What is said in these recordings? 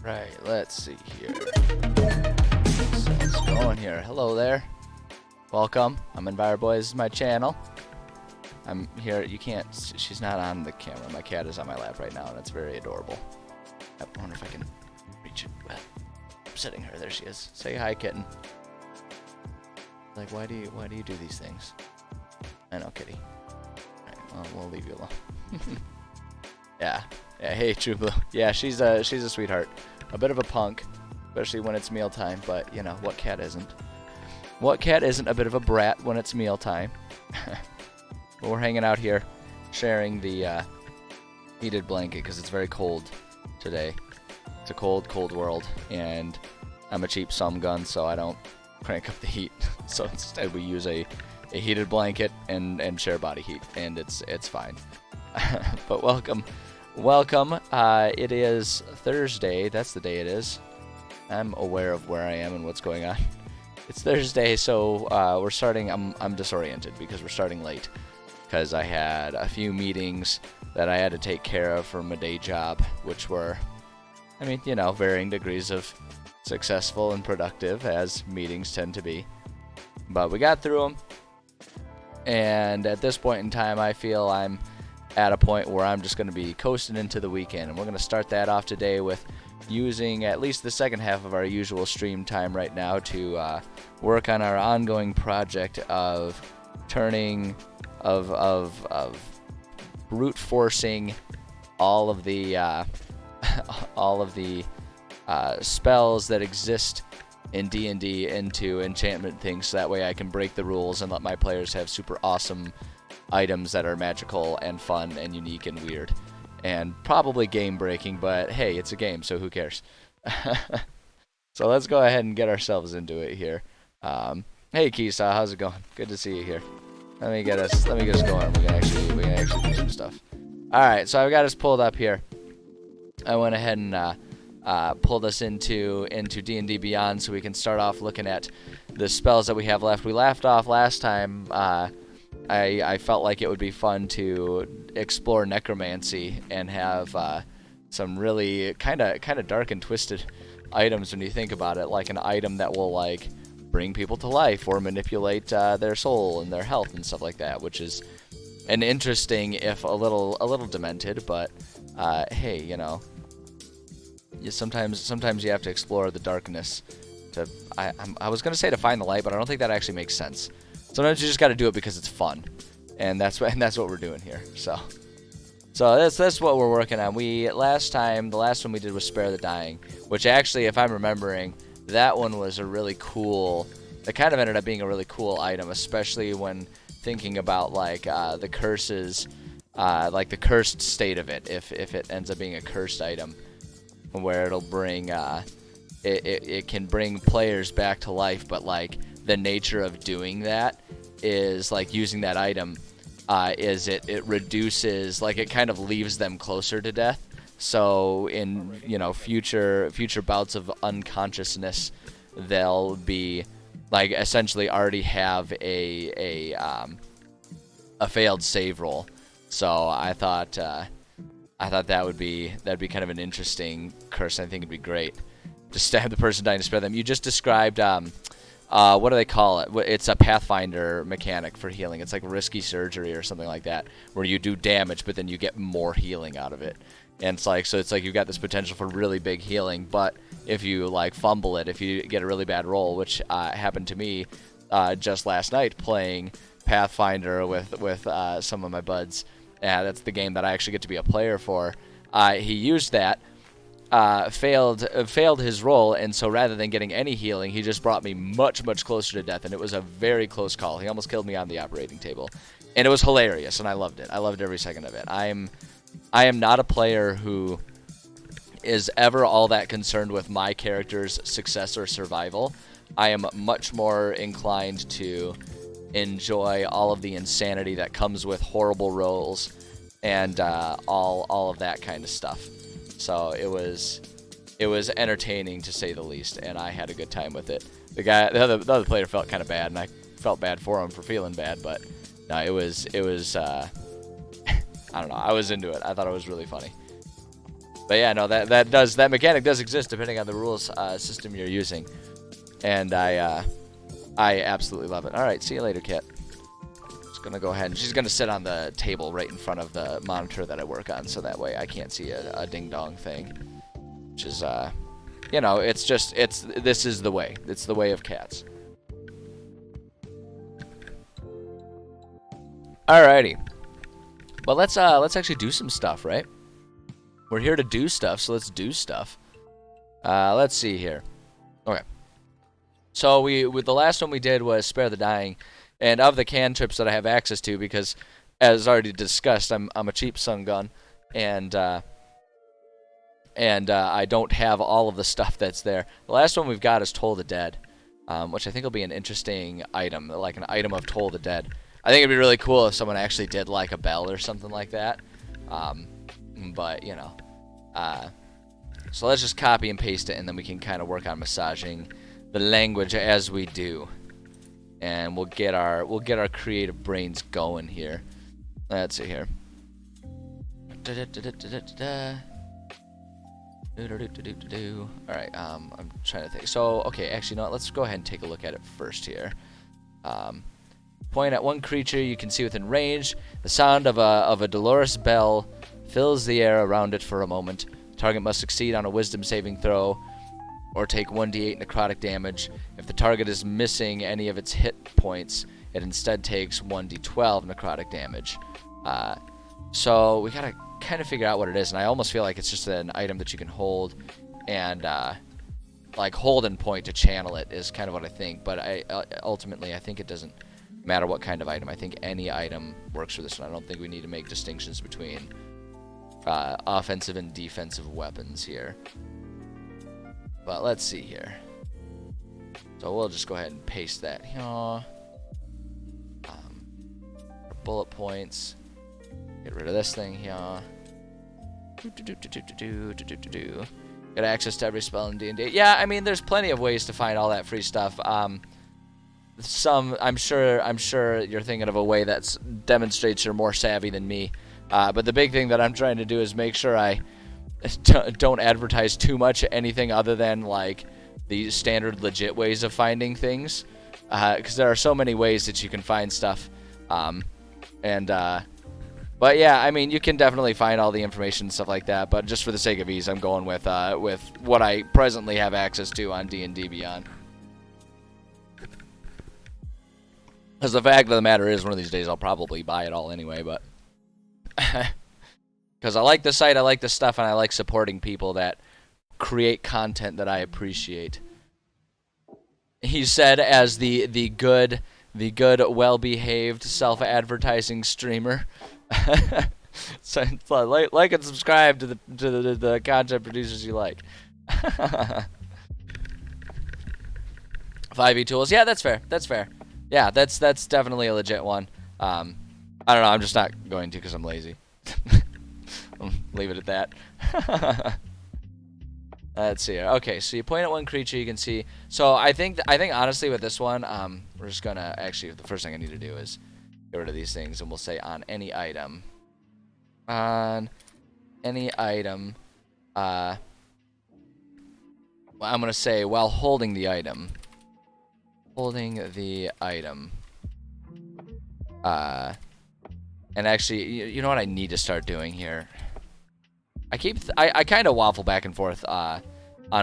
Right, let's see here. So let's go in here. Hello there. Welcome. I'm EnviroBoy. This is my channel. I'm here. You can't. She's not on the camera. My cat is on my lap right now, and it's very adorable. I wonder if I can reach it. Well, I'm sitting her. There she is. Say hi, kitten. Like, why do you do these things? I know, kitty. Alright, well, we'll leave you alone. Yeah. Yeah. Hey, True Blue. Yeah, she's a sweetheart. A bit of a punk, especially when it's mealtime. But you know what cat isn't? What cat isn't a bit of a brat when it's mealtime? But we're hanging out here, sharing the heated blanket because it's very cold today. It's a cold, cold world, and I'm a cheap sum gun, so I don't crank up the heat. So instead, we use a heated blanket and share body heat, and it's fine. But welcome. It is Thursday. That's the day it is. I'm aware of where I am and what's going on. It's Thursday, so we're starting. I'm disoriented because we're starting late because I had a few meetings that I had to take care of for my day job, which were, I mean, you know, varying degrees of successful and productive, as meetings tend to be. But we got through them, and at this point in time, I feel I'm at a point where I'm just going to be coasting into the weekend, and we're going to start that off today with using at least the second half of our usual stream time right now to work on our ongoing project of turning of brute forcing all of the spells that exist in D&D into enchantment things, so that way I can break the rules and let my players have super awesome items that are magical and fun and unique and weird and probably game breaking, but hey, it's a game, so who cares? So let's go ahead and get ourselves into it here. Hey Kisa, how's it going? Good to see you here. Let me get us going. We can actually do some stuff. All right, so I've got us pulled up here. I went ahead and pulled us into D&D Beyond so we can start off looking at the spells that we have left. We left off last time. I felt like it would be fun to explore necromancy and have some really kind of dark and twisted items when you think about it, like an item that will like bring people to life or manipulate their soul and their health and stuff like that, which is an interesting, if a little demented, but hey, you know, sometimes you have to explore the darkness to I was gonna say to find the light, but I don't think that actually makes sense. Sometimes you just got to do it because it's fun, and that's what we're doing here. So that's what we're working on. The last one we did was Spare the Dying, which actually, if I'm remembering, that one was a really cool. It kind of ended up being a really cool item, especially when thinking about like the curses, like the cursed state of it. If it ends up being a cursed item, where it'll bring it can bring players back to life, but like the nature of doing that is like using that item is it reduces, like it kind of leaves them closer to death. So in, you know, future bouts of unconsciousness, they'll be like essentially already have a failed save roll. So I thought that'd be kind of an interesting curse. I think it'd be great to stab the person dying to spare them. You just described what do they call it? It's a Pathfinder mechanic for healing. It's like risky surgery or something like that, where you do damage, but then you get more healing out of it. And it's like you've got this potential for really big healing, but if you like fumble it, if you get a really bad roll, which happened to me just last night playing Pathfinder with some of my buds. That's the game that I actually get to be a player for. He used that. Failed his roll, and so rather than getting any healing, he just brought me much closer to death, and it was a very close call. He almost killed me on the operating table, and it was hilarious, and I loved it. I loved every second of it. I am not a player who is ever all that concerned with my character's success or survival. I am much more inclined to enjoy all of the insanity that comes with horrible rolls and all of that kind of stuff. So it was entertaining to say the least, and I had a good time with it. The other player felt kind of bad, and I felt bad for him for feeling bad, but no, it was I don't know, I was into it. I thought it was really funny. But yeah, no, that mechanic does exist depending on the rules system you're using, and I absolutely love it. All right, see you later, Kit. Just gonna go ahead and she's gonna sit on the table right in front of the monitor that I work on, so that way I can't see a ding dong thing. Which is you know, this is the way. It's the way of cats. Alrighty. But let's actually do some stuff, right? We're here to do stuff, so let's do stuff. Let's see here. Okay. So with the last one we did was Spare the Dying, and of the cantrips that I have access to, because as already discussed, I'm a cheap sun gun, and I don't have all of the stuff that's there. The last one we've got is Toll the Dead, which I think will be an interesting item, like an item of Toll the Dead. I think it'd be really cool if someone actually did like a bell or something like that. But, you know. So let's just copy and paste it, and then we can kind of work on massaging the language as we do. And we'll get our creative brains going here. Let's see here. Alright, I'm trying to think. So, okay, actually, no, let's go ahead and take a look at it first here. Point at one creature you can see within range. The sound of a dolorous bell fills the air around it for a moment. The target must succeed on a wisdom saving throw or take 1d8 necrotic damage. If the target is missing any of its hit points, it instead takes 1d12 necrotic damage. So we gotta kind of figure out what it is, and I almost feel like it's just an item that you can hold and like hold and point to channel it is kind of what I think. But ultimately I think it doesn't matter what kind of item. I think any item works for this one. I don't think we need to make distinctions between offensive and defensive weapons here. But let's see here. So we'll just go ahead and paste that here. Bullet points. Get rid of this thing here. Get access to every spell in D&D. Yeah, I mean, there's plenty of ways to find all that free stuff. I'm sure you're thinking of a way that demonstrates you're more savvy than me. But the big thing that I'm trying to do is make sure I don't advertise too much anything other than like the standard legit ways of finding things, because there are so many ways that you can find stuff. But yeah, I mean, you can definitely find all the information and stuff like that. But just for the sake of ease, I'm going with what I presently have access to on D&D Beyond. Because the fact of the matter is, one of these days I'll probably buy it all anyway, but because I like the site, I like the stuff, and I like supporting people that create content that I appreciate. He said, as the good, well-behaved, self-advertising streamer. So like and subscribe to the content producers you like. 5e tools, yeah, that's fair. That's fair. Yeah, that's definitely a legit one. I don't know. I'm just not going to because I'm lazy. I'll leave it at that. Let's see here. Okay, so you point at one creature, you can see. So I think honestly with this one, we're just gonna actually, the first thing I need to do is get rid of these things, and we'll say on any item. On any item. Well, I'm gonna say while holding the item. Holding the item. And actually, you know what I need to start doing here? I kind of waffle back and forth on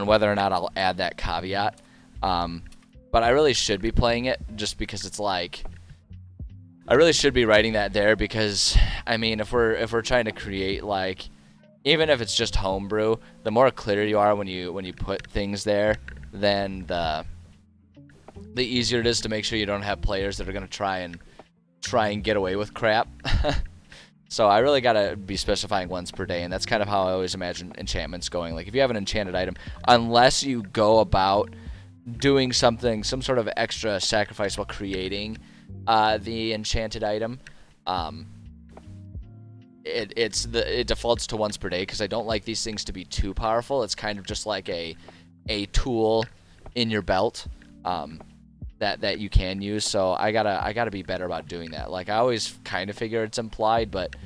whether or not I'll add that caveat. But I really should be playing it just because it's like, I really should be writing that there because, I mean, if we're trying to create, like, even if it's just homebrew, the more clear you are when you put things there, then the easier it is to make sure you don't have players that are going to try and get away with crap. So I really gotta be specifying once per day, and that's kind of how I always imagine enchantments going. Like, if you have an enchanted item, unless you go about doing something, some sort of extra sacrifice while creating the enchanted item, it defaults to once per day because I don't like these things to be too powerful. It's kind of just like a tool in your belt that you can use. So I gotta be better about doing that. Like, I always kind of figure it's implied, but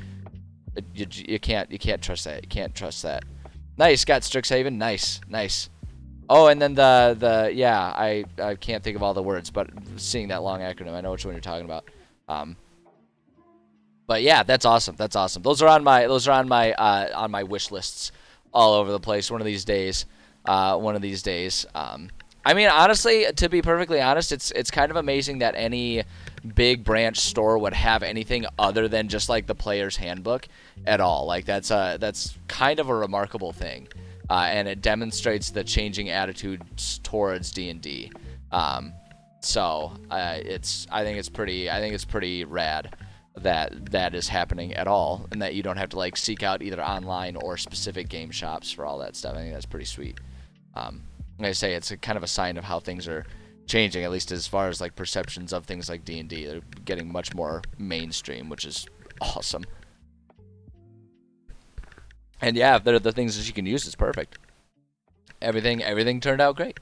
you can't trust that. You can't trust that. Nice, got Strixhaven. Nice, nice. Oh, and then yeah, I can't think of all the words, but seeing that long acronym, I know which one you're talking about. But yeah, that's awesome. That's awesome. Those are on my wish lists all over the place. One of these days. One of these days. I mean, honestly, to be perfectly honest, it's kind of amazing that any big branch store would have anything other than just like the player's handbook at all. Like that's kind of a remarkable thing, and it demonstrates the changing attitudes towards D&D. So I think it's pretty rad that is happening at all, and that you don't have to like seek out either online or specific game shops for all that stuff. I think that's pretty sweet. Like I say, it's kind of a sign of how things are changing, at least as far as like perceptions of things like D&D. They're getting much more mainstream, which is awesome. And yeah, if they're the things that you can use, it's perfect. Everything turned out great.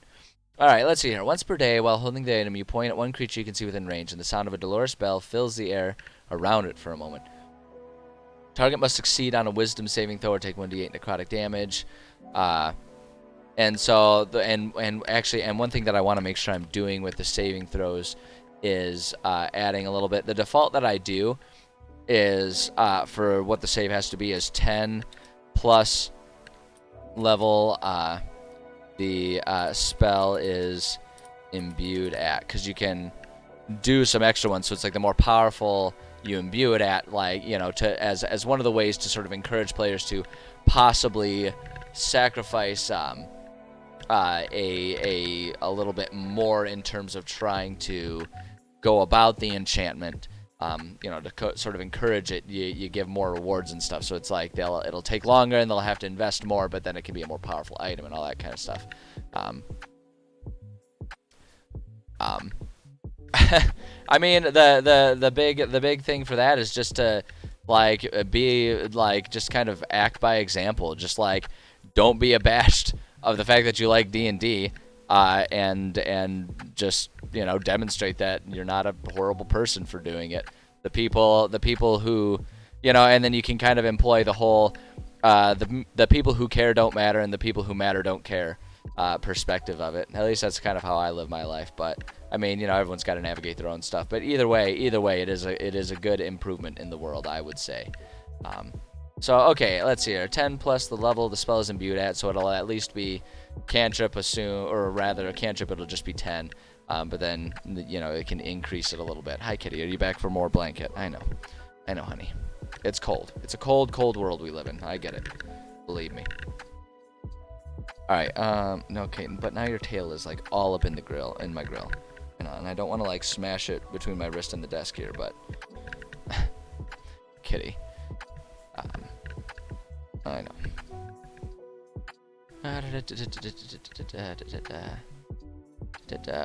Alright, let's see here. Once per day, while holding the item, you point at one creature you can see within range, and the sound of a dolorous bell fills the air around it for a moment. Target must succeed on a wisdom saving throw or take 1d8 necrotic damage. And so, and one thing that I want to make sure I'm doing with the saving throws is adding a little bit. The default that I do is, for what the save has to be, is 10 plus level the spell is imbued at. Because you can do some extra ones, so it's like the more powerful you imbue it at, like, you know, as one of the ways to sort of encourage players to possibly sacrifice a little bit more in terms of trying to go about the enchantment. You know, to sort of encourage it, you give more rewards and stuff. So it's like it'll take longer and they'll have to invest more, but then it can be a more powerful item and all that kind of stuff. I mean, the big thing for that is just to like be like just kind of act by example. Just like don't be abashed of the fact that you like D&D, and just, you know, demonstrate that you're not a horrible person for doing it. The people who, you know, and then you can kind of employ the whole the people who care don't matter and the people who matter don't care perspective of it. At least that's kind of how I live my life. But I mean, you know, everyone's got to navigate their own stuff. But either way, it is a good improvement in the world, I would say. So, okay, let's see here. 10 plus the level the spell is imbued at, so it'll at least be cantrip, or rather, a cantrip, it'll just be 10. But then, you know, it can increase it a little bit. Hi, kitty. Are you back for more blanket? I know, honey. It's cold. It's a cold, cold world we live in. I get it. Believe me. Alright, no, okay, but now your tail is, like, all up in my grill. You know, and I don't want to, like, smash it between my wrist and the desk here, but... kitty. I know.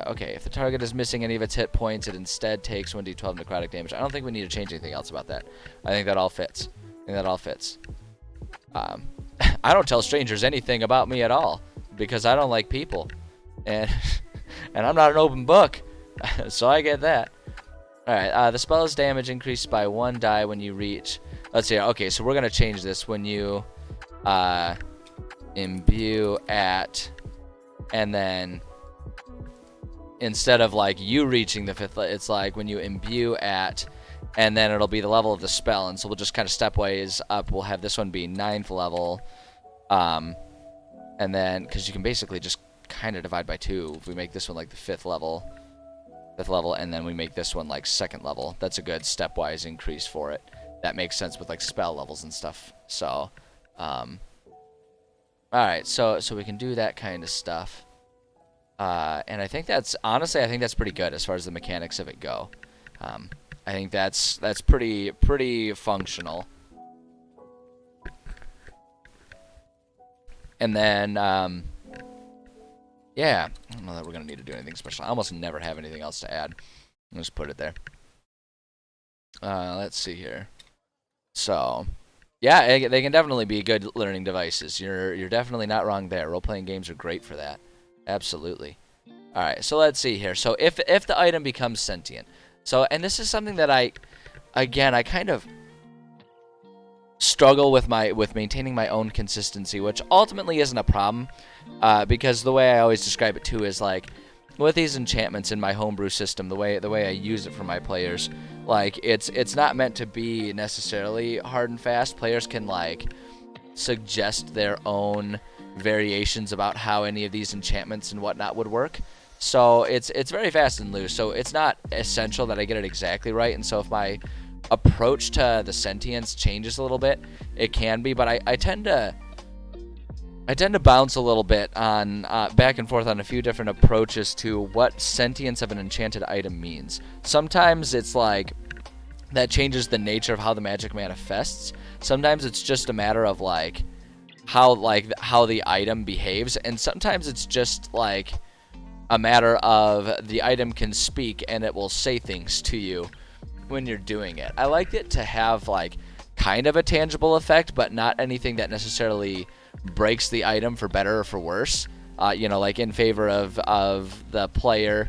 Okay, if the target is missing any of its hit points, it instead takes 1d12 necrotic damage. I don't think we need to change anything else about that. I think that all fits. I don't tell strangers anything about me at all, because I don't like people. And and I'm not an open book, so I get that. Alright, the spell's damage increased by 1 die when you reach... Let's see, okay, so we're going to change this. When you imbue at, and then instead of like you reaching the 5th, it's like when you imbue at, and then it'll be the level of the spell. And so we'll just kind of stepwise up. We'll have this one be 9th level. And then, because you can basically just kind of divide by 2. If we make this one like the 5th level, and then we make this one like 2nd level, that's a good stepwise increase for it. That makes sense with like spell levels and stuff. So, alright, so we can do that kind of stuff. And I think that's, honestly, I think that's pretty good as far as the mechanics of it go. I think that's pretty functional. And then, yeah, I don't know that we're going to need to do anything special. I almost never have anything else to add. I'll just put it there. Let's see here. So, yeah, they can definitely be good learning devices. You're definitely not wrong there. Role-playing games are great for that. Absolutely. All right, so let's see here. So if the item becomes sentient. So, and this is something that I kind of... struggle with maintaining my own consistency, which ultimately isn't a problem, because the way I always describe it too is like with these enchantments in my homebrew system, the way I use it for my players, like it's not meant to be necessarily hard and fast. Players can like suggest their own variations about how any of these enchantments and whatnot would work. So it's very fast and loose. So it's not essential that I get it exactly right. And so if my approach to the sentience changes a little bit, it can be. But I tend to bounce a little bit on back and forth on a few different approaches to what sentience of an enchanted item means. Sometimes it's like that changes the nature of how the magic manifests. Sometimes it's just a matter of like how the item behaves, and sometimes it's just like a matter of the item can speak and it will say things to you when you're doing it. I like it to have like kind of a tangible effect, but not anything that necessarily breaks the item for better or for worse. Like in favor of the player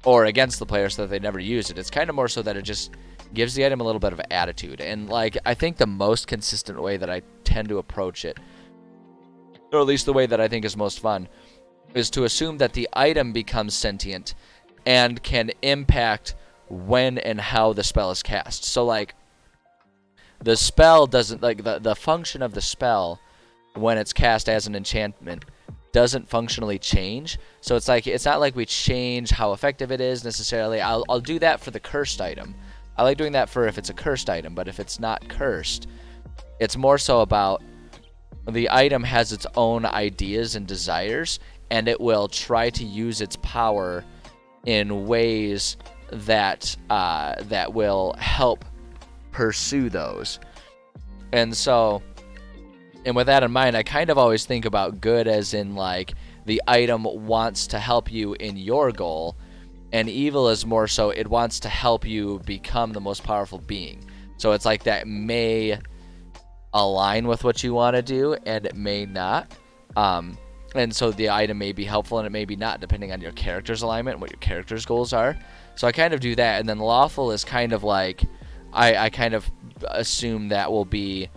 or against the player so that they never use it. It's kind of more so that it just gives the item a little bit of attitude. And like I think the most consistent way that I tend to approach it, or at least the way that I think is most fun, is to assume that the item becomes sentient and can impact when and how the spell is cast. So like the spell doesn't, like the function of the spell when it's cast as an enchantment doesn't functionally change. So it's like it's not like we change how effective it is necessarily. I'll do that for the cursed item. I like doing that for if it's a cursed item, but if it's not cursed, it's more so about the item has its own ideas and desires, and it will try to use its power in ways that that will help pursue those. And so, and with that in mind, I kind of always think about good as in like the item wants to help you in your goal, and evil is more so it wants to help you become the most powerful being. So it's like that may align with what you want to do, and it may not. And so the item may be helpful and it may be not, depending on your character's alignment and what your character's goals are. So I kind of do that. And then lawful is kind of like, I kind of assume that will be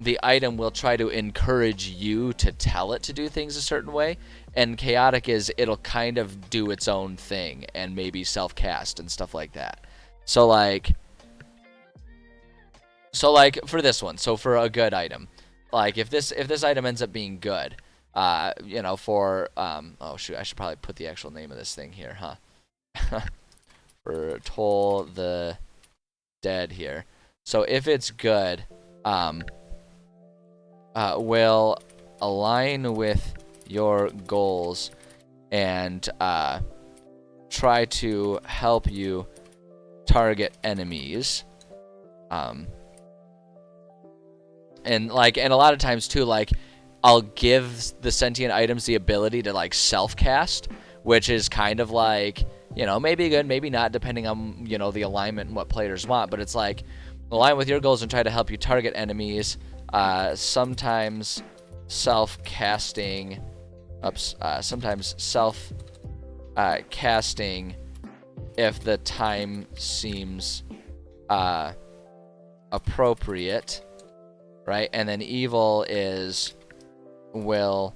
the item will try to encourage you to tell it to do things a certain way. And chaotic is it'll kind of do its own thing and maybe self-cast and stuff like that. So like for this one, so for a good item, like if this item ends up being good, for oh shoot, I should probably put the actual name of this thing here, huh? For Toll the Dead here. So if it's good, will align with your goals and try to help you target enemies. And a lot of times too, like I'll give the sentient items the ability to like self-cast, which is kind of like, maybe good, maybe not, depending on, the alignment and what players want. But it's like, align with your goals and try to help you target enemies. Sometimes self-casting, casting if the time seems appropriate, right? And then evil is will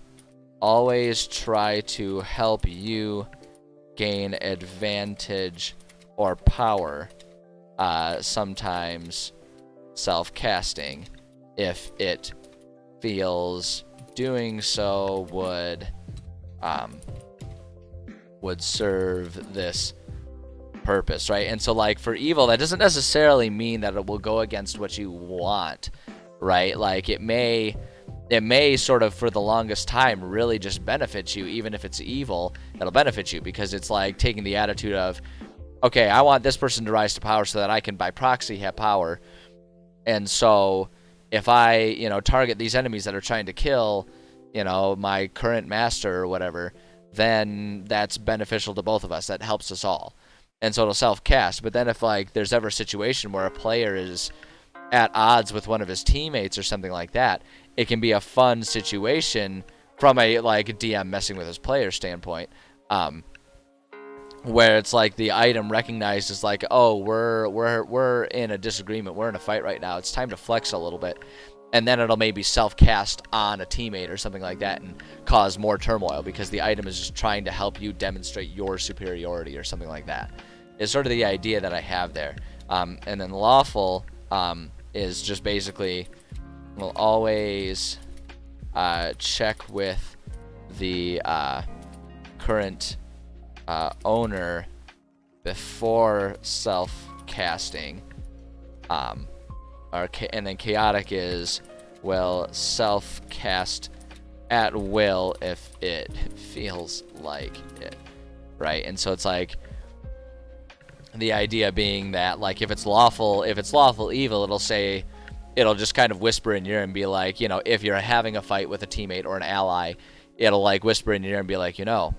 always try to help you gain advantage or power, sometimes self-casting if it feels doing so would serve this purpose, right? And so like for evil, that doesn't necessarily mean that it will go against what you want, right? Like it may sort of for the longest time really just benefit you. Even if it's evil, it'll benefit you because it's like taking the attitude of, okay, I want this person to rise to power so that I can by proxy have power. And so if I, target these enemies that are trying to kill, my current master or whatever, then that's beneficial to both of us. That helps us all. And so it'll self-cast. But then if like there's ever a situation where a player is at odds with one of his teammates or something like that, it can be a fun situation from a like DM messing with his player standpoint, where it's like the item recognizes like, oh, we're in a disagreement, we're in a fight right now, it's time to flex a little bit, and then it'll maybe self-cast on a teammate or something like that and cause more turmoil because the item is just trying to help you demonstrate your superiority or something like that. Is sort of the idea that I have there. And then lawful is just basically, we'll always check with the current owner before self-casting. And then chaotic is, well, self-cast at will if it feels like it, right? And so it's like, the idea being that, like, if it's lawful evil, it'll just kind of whisper in your ear and be like, you know, if you're having a fight with a teammate or an ally, it'll like whisper in your ear and be like, you know,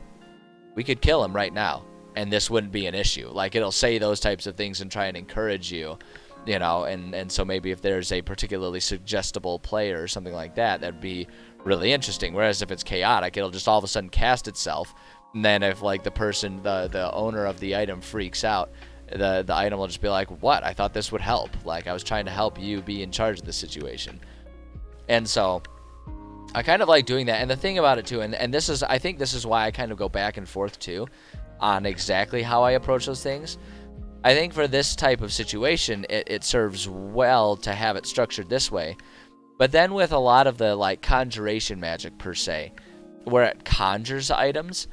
we could kill him right now and this wouldn't be an issue. Like, it'll say those types of things and try and encourage you, you know, and so maybe if there's a particularly suggestible player or something like that, that'd be really interesting. Whereas if it's chaotic, it'll just all of a sudden cast itself. And then if like the person, the owner of the item freaks out, the item will just be like, what? I thought this would help. Like, I was trying to help you be in charge of the situation. And so I kind of like doing that. And the thing about it too, and this is, I think this is why I kind of go back and forth too on exactly how I approach those things. I think for this type of situation, it serves well to have it structured this way. But then with a lot of the like conjuration magic per se, where it conjures items,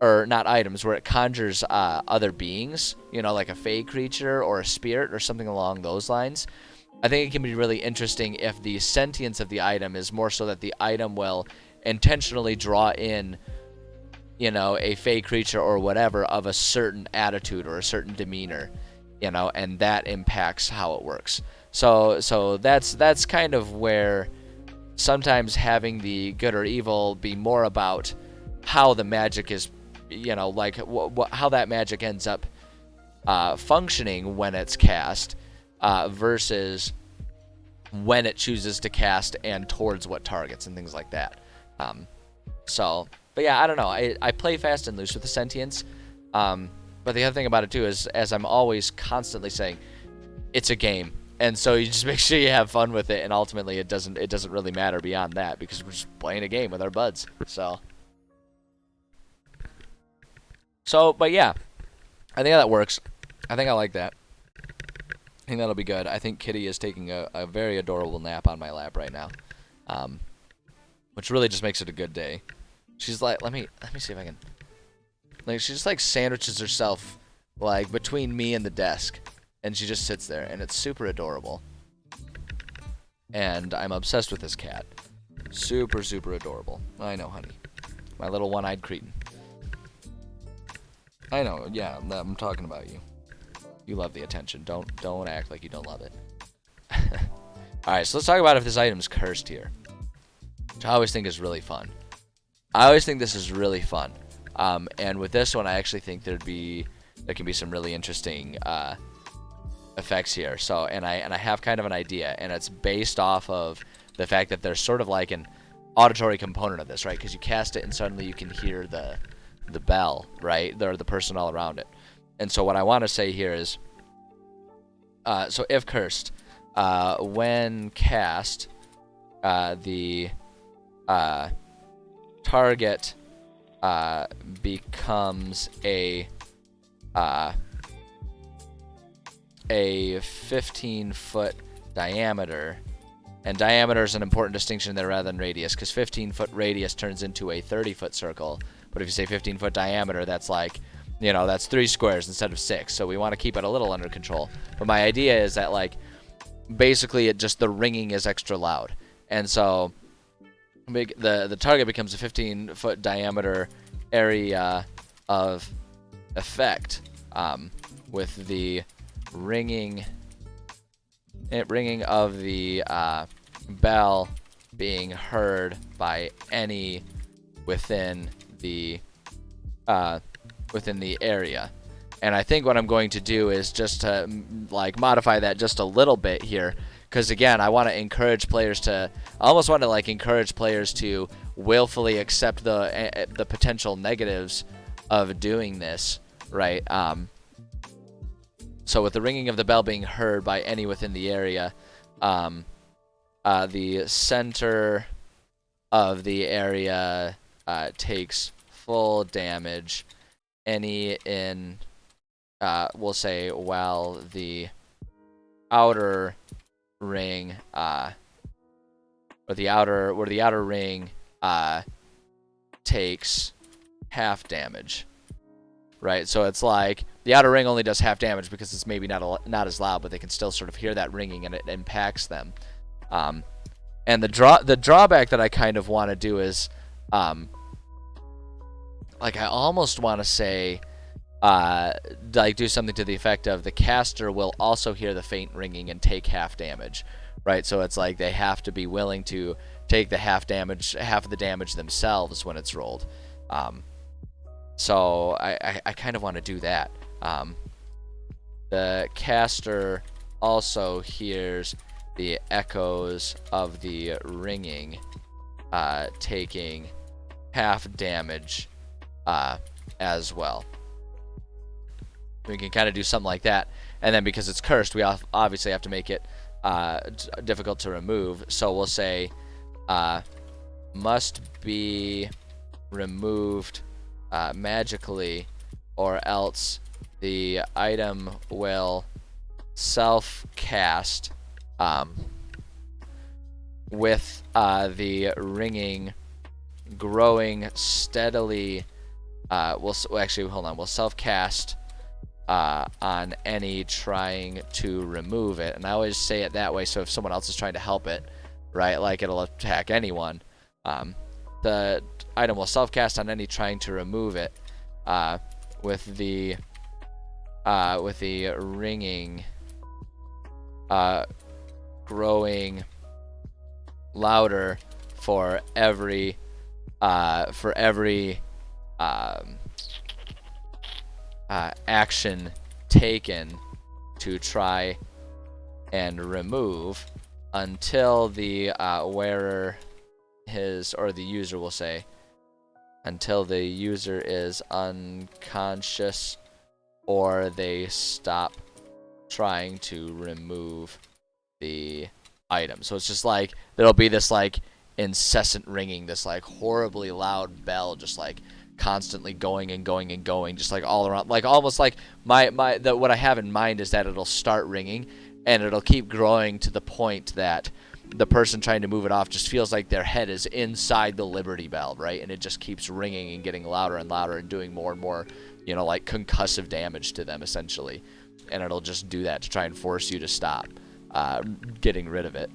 or not items, where it conjures other beings, you know, like a fey creature or a spirit or something along those lines, I think it can be really interesting if the sentience of the item is more so that the item will intentionally draw in, you know, a fey creature or whatever of a certain attitude or a certain demeanor, you know, and that impacts how it works. So that's kind of where sometimes having the good or evil be more about how the magic is, you know, like how that magic ends up functioning when it's cast versus when it chooses to cast and towards what targets and things like that. But yeah, I don't know. I play fast and loose with the sentience. But the other thing about it too is, as I'm always constantly saying, it's a game. And so you just make sure you have fun with it, and ultimately it doesn't really matter beyond that because we're just playing a game with our buds. But yeah, I think that works. I think I like that. I think that'll be good. I think Kitty is taking a very adorable nap on my lap right now, which really just makes it a good day. She's like, let me see if I can. Like, she just like sandwiches herself like between me and the desk, and she just sits there, and it's super adorable. And I'm obsessed with this cat. Super, super adorable. I know, honey. My little one-eyed cretin. I know, yeah, I'm talking about you. You love the attention. Don't act like you don't love it. Alright, so let's talk about if this item's cursed here, which I always think is really fun. I always think this is really fun. And with this one, I actually think there can be some really interesting effects here. So, and I have kind of an idea, and it's based off of the fact that there's sort of like an auditory component of this, right? Because you cast it and suddenly you can hear the bell, right? Or the person all around it. And so what I want to say here is, so if cursed, when cast, the target becomes a 15-foot diameter, and diameter is an important distinction there rather than radius, because 15-foot radius turns into a 30-foot circle. But if you say 15-foot diameter, that's like, you know, that's 3 squares instead of 6. So we want to keep it a little under control. But my idea is that, like, basically the ringing is extra loud. And so the target becomes a 15-foot diameter area of effect, with the ringing of the bell being heard by any within the area. And I think what I'm going to do is just to like modify that just a little bit here, because again, I want to encourage players to, I almost want to like encourage players to willfully accept the potential negatives of doing this, right? So with the ringing of the bell being heard by any within the area, the center of the area takes full damage. Any in, we'll say, while the outer ring, or the outer ring takes half damage, right? So it's like the outer ring only does half damage because it's maybe not as loud, but they can still sort of hear that ringing and it impacts them. And the drawback that I kind of want to do is, like, I almost want to say, like, do something to the effect of the caster will also hear the faint ringing and take half damage, right? So it's like they have to be willing to take the half of the damage themselves when it's rolled. So I kind of want to do that. The caster also hears the echoes of the ringing, taking half damage as well. We can kind of do something like that, and then because it's cursed, we obviously have to make it difficult to remove. So we'll say must be removed magically, or else the item will self-cast with the ringing growing steadily. We'll self-cast on any trying to remove it. And I always say it that way, so if someone else is trying to help it, right, like it'll attack anyone, the item will self-cast on any trying to remove it, with the ringing growing louder for every action taken to try and remove, until the wearer the user will say, until the user is unconscious or they stop trying to remove the item. So it's just like there'll be this like incessant ringing, this like horribly loud bell, just like constantly going and going and going, just like all around, like almost like what I have in mind is that it'll start ringing and it'll keep growing to the point that the person trying to move it off just feels like their head is inside the Liberty Bell, right? And it just keeps ringing and getting louder and louder and doing more and more, like concussive damage to them essentially. And it'll just do that to try and force you to stop getting rid of it.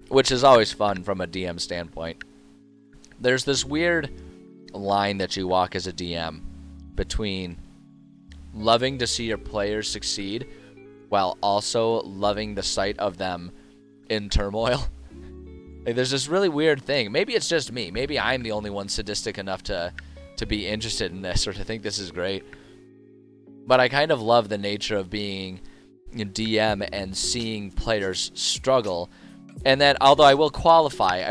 Which is always fun from a DM standpoint. There's this weird line that you walk as a DM between loving to see your players succeed while also loving the sight of them in turmoil. Like, there's this really weird thing. Maybe it's just me. Maybe I'm the only one sadistic enough to be interested in this or to think this is great. But I kind of love the nature of being a DM and seeing players struggle. And then, although I will qualify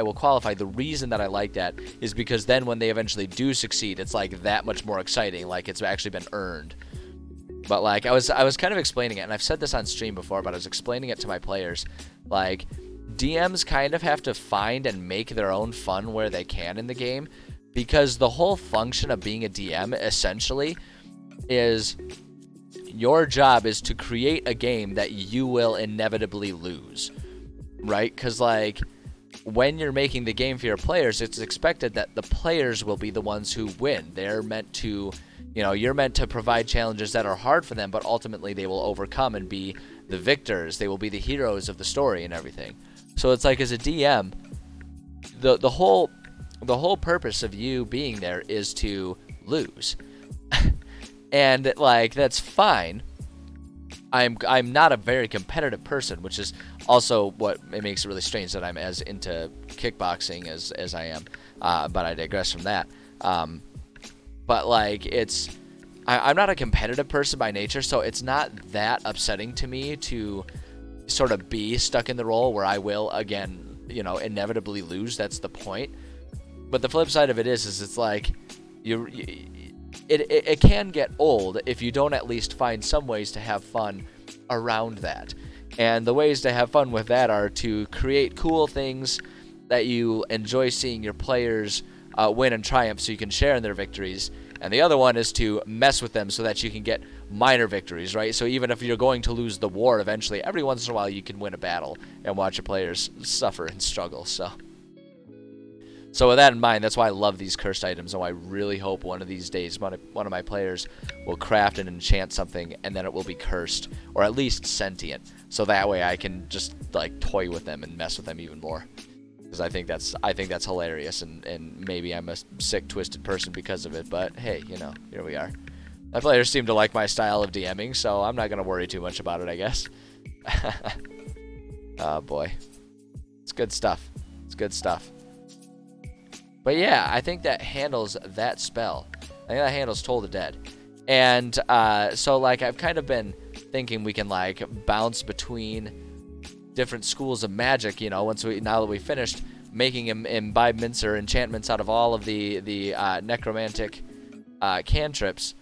the reason that I like that is because then when they eventually do succeed, it's like that much more exciting, like it's actually been earned. But like I was kind of explaining it, and I've said this on stream before, but I was explaining it to my players. Like, DMs kind of have to find and make their own fun where they can in the game, because the whole function of being a DM essentially is your job is to create a game that you will inevitably lose. Right? Because, like, when you're making the game for your players, it's expected that the players will be the ones who win. They're meant to, you're meant to provide challenges that are hard for them, but ultimately they will overcome and be the victors. They will be the heroes of the story and everything. So it's like, as a DM, the whole purpose of you being there is to lose. And, like, that's fine. I'm not a very competitive person, which is also what it makes it really strange that I'm as into kickboxing as I am. But I digress from that. But like, I'm not a competitive person by nature, so it's not that upsetting to me to sort of be stuck in the role where I will, again, inevitably lose. That's the point. But the flip side of it is it's like it can get old if you don't at least find some ways to have fun around that. And the ways to have fun with that are to create cool things that you enjoy seeing your players win and triumph so you can share in their victories. And the other one is to mess with them so that you can get minor victories, right? So even if you're going to lose the war eventually, every once in a while you can win a battle and watch your players suffer and struggle. So with that in mind, that's why I love these cursed items, and why I really hope one of these days one of my players will craft and enchant something, and then it will be cursed, or at least sentient. So that way I can just like toy with them and mess with them even more. Because I think that's hilarious, and maybe I'm a sick, twisted person because of it. But hey, you know, here we are. My players seem to like my style of DMing, so I'm not gonna worry too much about it, I guess. Oh boy, it's good stuff. It's good stuff. But yeah, I think that handles that spell. I think that handles Toll the Dead. And so like I've kind of been thinking we can like bounce between different schools of magic, you know, now that we finished making imbibements or enchantments out of all of the necromantic cantrips.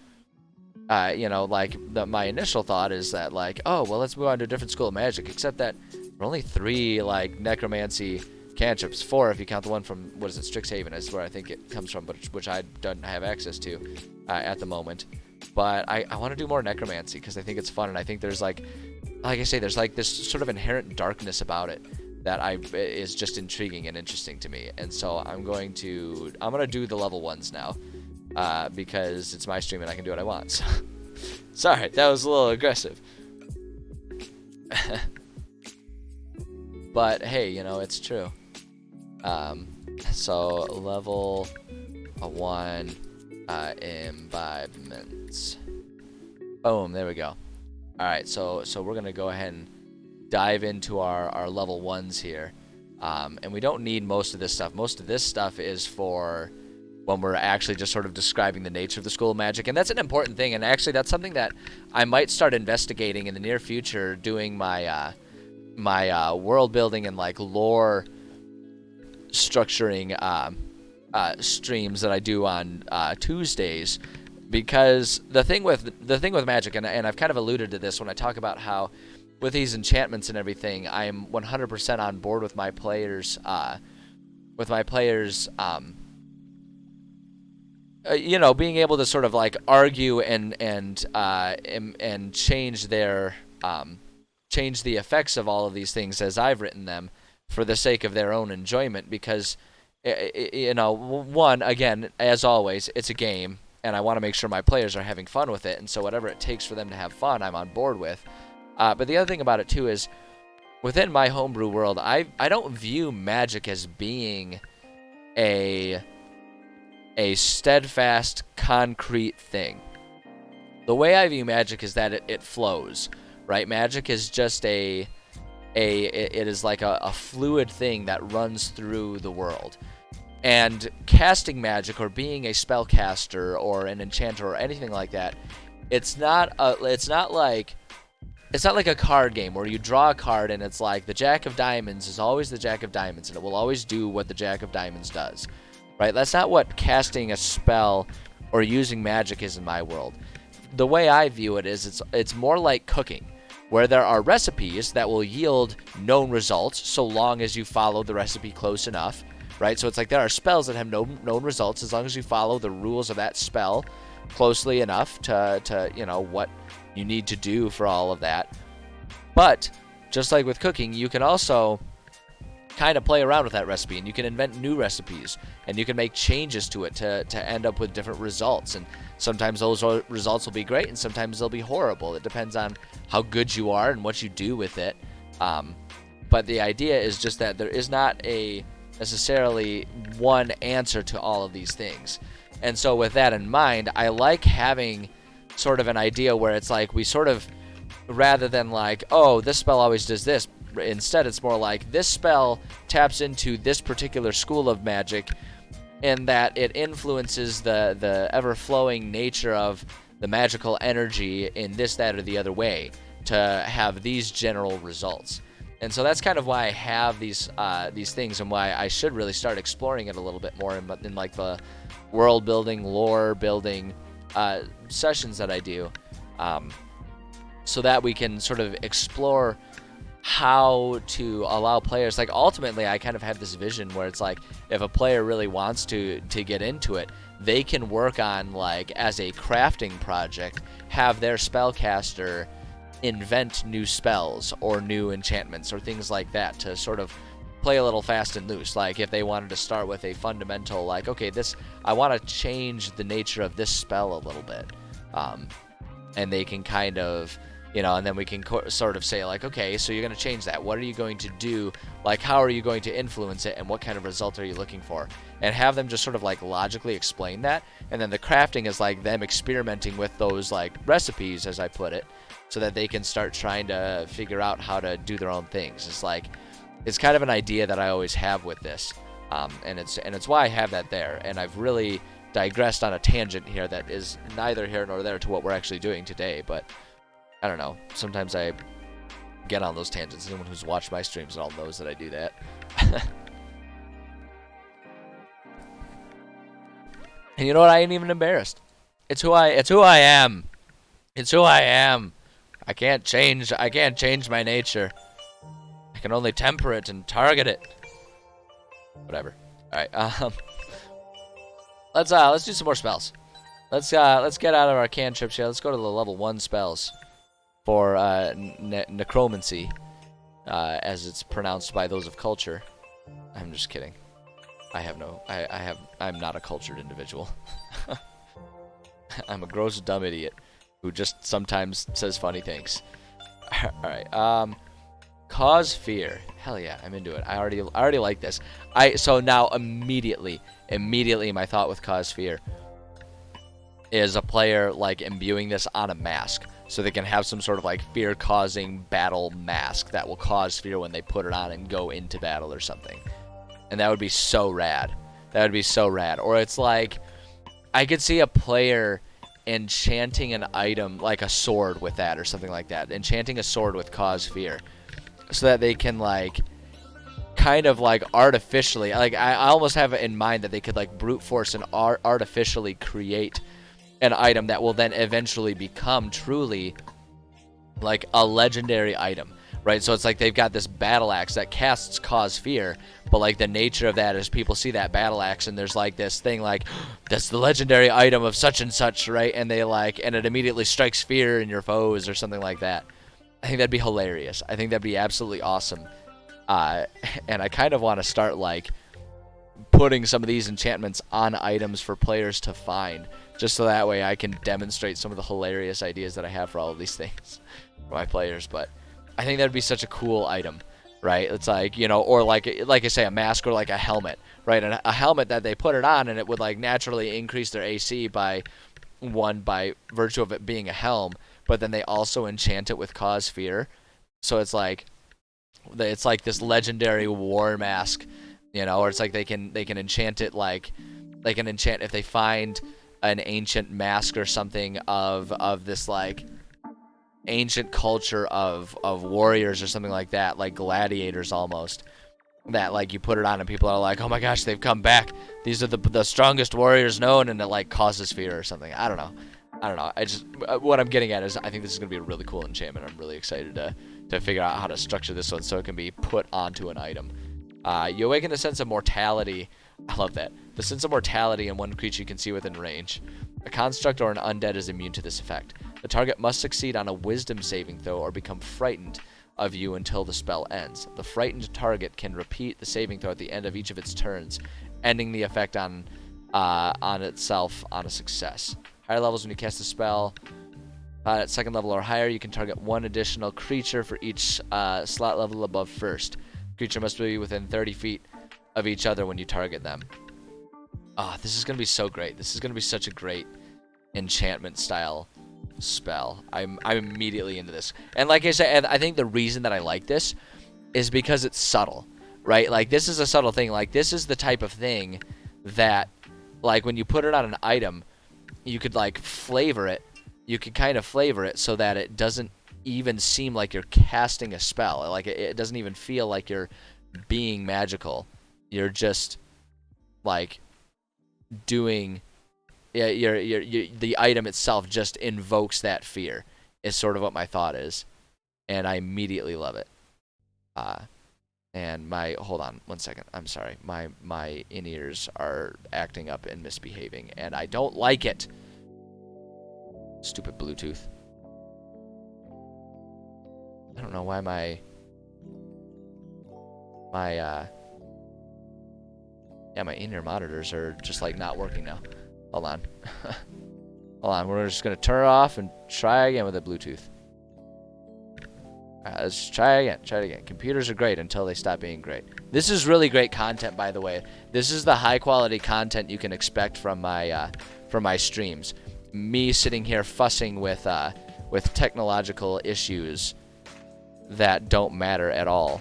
You know, like my initial thought is that like, oh well, let's move on to a different school of magic, except that there are only 3 like necromancy cantrips, 4 if you count the one from, what is it, Strixhaven is where I think it comes from, but which I don't have access to at the moment. But I want to do more necromancy because I think it's fun, and I think there's like I say, there's like this sort of inherent darkness about it that is just intriguing and interesting to me. And so I'm gonna do the level 1s now because it's my stream and I can do what I want. So sorry, that was a little aggressive. But hey, you know, it's true. So level 1 imbibements. Boom, there we go. Alright, so we're gonna go ahead and dive into our level 1s here. And we don't need most of this stuff. Most of this stuff is for when we're actually just sort of describing the nature of the school of magic. And that's an important thing, and actually that's something that I might start investigating in the near future, doing my my world building and like lore structuring streams that I do on Tuesdays. Because the thing with magic, and I've kind of alluded to this when I talk about how with these enchantments and everything, I am 100% on board with my players. You know, being able to sort of like argue and change their change the effects of all of these things as I've written them for the sake of their own enjoyment. Because you know, one, again, as always, it's a game. And I want to make sure my players are having fun with it, and so whatever it takes for them to have fun, I'm on board with. But the other thing about it too is, within my homebrew world, I don't view magic as being a steadfast, concrete thing. The way I view magic is that it flows, right? Magic is just it is like a fluid thing that runs through the world. And casting magic or being a spellcaster or an enchanter or anything like that, it's not like a card game where you draw a card and it's like the Jack of Diamonds is always the Jack of Diamonds and it will always do what the Jack of Diamonds does, right? That's not what casting a spell or using magic is in my world. The way I view it is it's more like cooking, where there are recipes that will yield known results so long as you follow the recipe close enough. Right, so it's like there are spells that have known results as long as you follow the rules of that spell closely enough to you know what you need to do for all of that. But just like with cooking, you can also kind of play around with that recipe, and you can invent new recipes, and you can make changes to it to end up with different results. And sometimes those results will be great, and sometimes they'll be horrible. It depends on how good you are and what you do with it. But the idea is just that there is not necessarily one answer to all of these things. And so with that in mind, I like having sort of an idea where it's like we sort of, rather than like, oh, this spell always does this, instead it's more like this spell taps into this particular school of magic in that it influences the ever-flowing nature of the magical energy in this, that, or the other way to have these general results. And so that's kind of why I have these things, and why I should really start exploring it a little bit more in like the world building, lore building sessions that I do, so that we can sort of explore how to allow players, like ultimately I kind of have this vision where it's like if a player really wants to get into it, they can work on, like, as a crafting project, have their spellcaster invent new spells or new enchantments or things like that to sort of play a little fast and loose. Like if they wanted to start with a fundamental, like, okay, this, I want to change the nature of this spell a little bit, and they can kind of, you know, and then we can sort of say, like, okay, so you're going to change that. What are you going to do? Like, how are you going to influence it, and what kind of result are you looking for? And have them just sort of, like, logically explain that. And then the crafting is, like, them experimenting with those, like, recipes, as I put it, so that they can start trying to figure out how to do their own things. It's like, it's kind of an idea that I always have with this. And it's why I have that there. And I've really digressed on a tangent here that is neither here nor there to what we're actually doing today, but I don't know. Sometimes I get on those tangents. Anyone who's watched my streams at all knows that I do that. And you know what? I ain't even embarrassed. It's who I am. It's who I am. I can't change my nature. I can only temper it and target it. Whatever. All right. Let's do some more spells. Let's get out of our cantrips here. Let's go to the level 1 spells for necromancy, as it's pronounced by those of culture. I'm just kidding. I'm not a cultured individual. I'm a gross dumb idiot who just sometimes says funny things. Alright, cause fear. Hell yeah, I'm into it. I already like this. So now immediately my thought with cause fear is a player, like, imbuing this on a mask, so they can have some sort of, like, fear-causing battle mask that will cause fear when they put it on and go into battle or something. And that would be so rad. That would be so rad. Or it's like, I could see a player enchanting an item, like a sword with that or something like that. Enchanting a sword with cause fear, so that they can, like, kind of, like, artificially, like, I almost have it in mind that they could, like, brute force and artificially create an item that will then eventually become truly, like, a legendary item, right? So it's like they've got this battle axe that casts cause fear, but, like, the nature of that is people see that battle axe and there's, like, this thing like, that's the legendary item of such and such, right? And they, like, and it immediately strikes fear in your foes or something like that. I think that'd be hilarious. I think that'd be absolutely awesome. And I kind of want to start, like, putting some of these enchantments on items for players to find, just so that way I can demonstrate some of the hilarious ideas that I have for all of these things for my players. But I think that'd be such a cool item, right? It's like, you know, or like I say, a mask or like a helmet, right? And a helmet that they put it on and it would, like, naturally increase their AC by virtue of it being a helm, but then they also enchant it with cause fear. So it's like this legendary war mask, you know, or it's like they can enchant it, like they can enchant if they find an ancient mask or something of this, like, ancient culture of warriors or something like that, like gladiators almost, that, like, you put it on and people are like, oh my gosh, they've come back, these are the strongest warriors known, and it, like, causes fear or something. I don't know. I just, what I'm getting at is I think this is going to be a really cool enchantment. I'm really excited to figure out how to structure this one so it can be put onto an item. You awaken the sense of mortality. I love that. The sense of mortality in one creature you can see within range. A construct or an undead is immune to this effect. The target must succeed on a wisdom saving throw or become frightened of you until the spell ends. The frightened target can repeat the saving throw at the end of each of its turns, ending the effect on itself on a success. Higher levels, when you cast a spell at second level or higher, you can target one additional creature for each slot level above first. Creature must be within 30 feet of each other when you target them. This is going to be so great. This is going to be such a great enchantment style spell. I'm immediately into this. And like I said, I think the reason that I like this is because it's subtle, right? Like, this is a subtle thing. Like, this is the type of thing that, like, when you put it on an item, you could, like, flavor it. You could kind of flavor it so that it doesn't even seem like you're casting a spell. Like it doesn't even feel like you're being magical. You're just like doing. Yeah, the item itself just invokes that fear. Is sort of what my thought is, and I immediately love it. And hold on 1 second. I'm sorry. My in-ears are acting up and misbehaving, and I don't like it. Stupid Bluetooth. I don't know why my in-ear monitors are just like not working now. Hold on. Hold on. We're just gonna turn it off and try again with the Bluetooth. Let's try again. Try it again. Computers are great until they stop being great. This is really great content, by the way. This is the high quality content you can expect from my streams. Me sitting here fussing with technological issues that don't matter at all.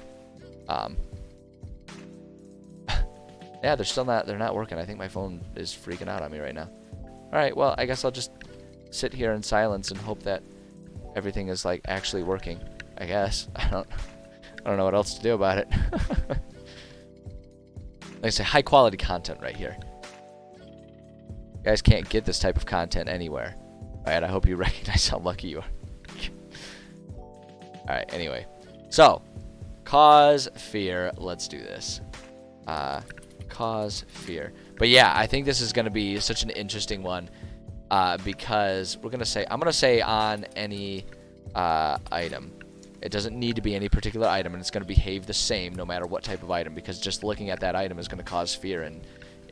Yeah, they're not working. I think my phone is freaking out on me right now. All right, well, I guess I'll just sit here in silence and hope that everything is like actually working. I guess. I don't know what else to do about it. Like I say, high quality content right here. You guys can't get this type of content anywhere. Alright, I hope you recognize how lucky you are. Alright, anyway. So, cause fear. Let's do this. Cause fear. But yeah, I think this is going to be such an interesting one. Because I'm going to say on any item. It doesn't need to be any particular item, and it's going to behave the same no matter what type of item, because just looking at that item is going to cause fear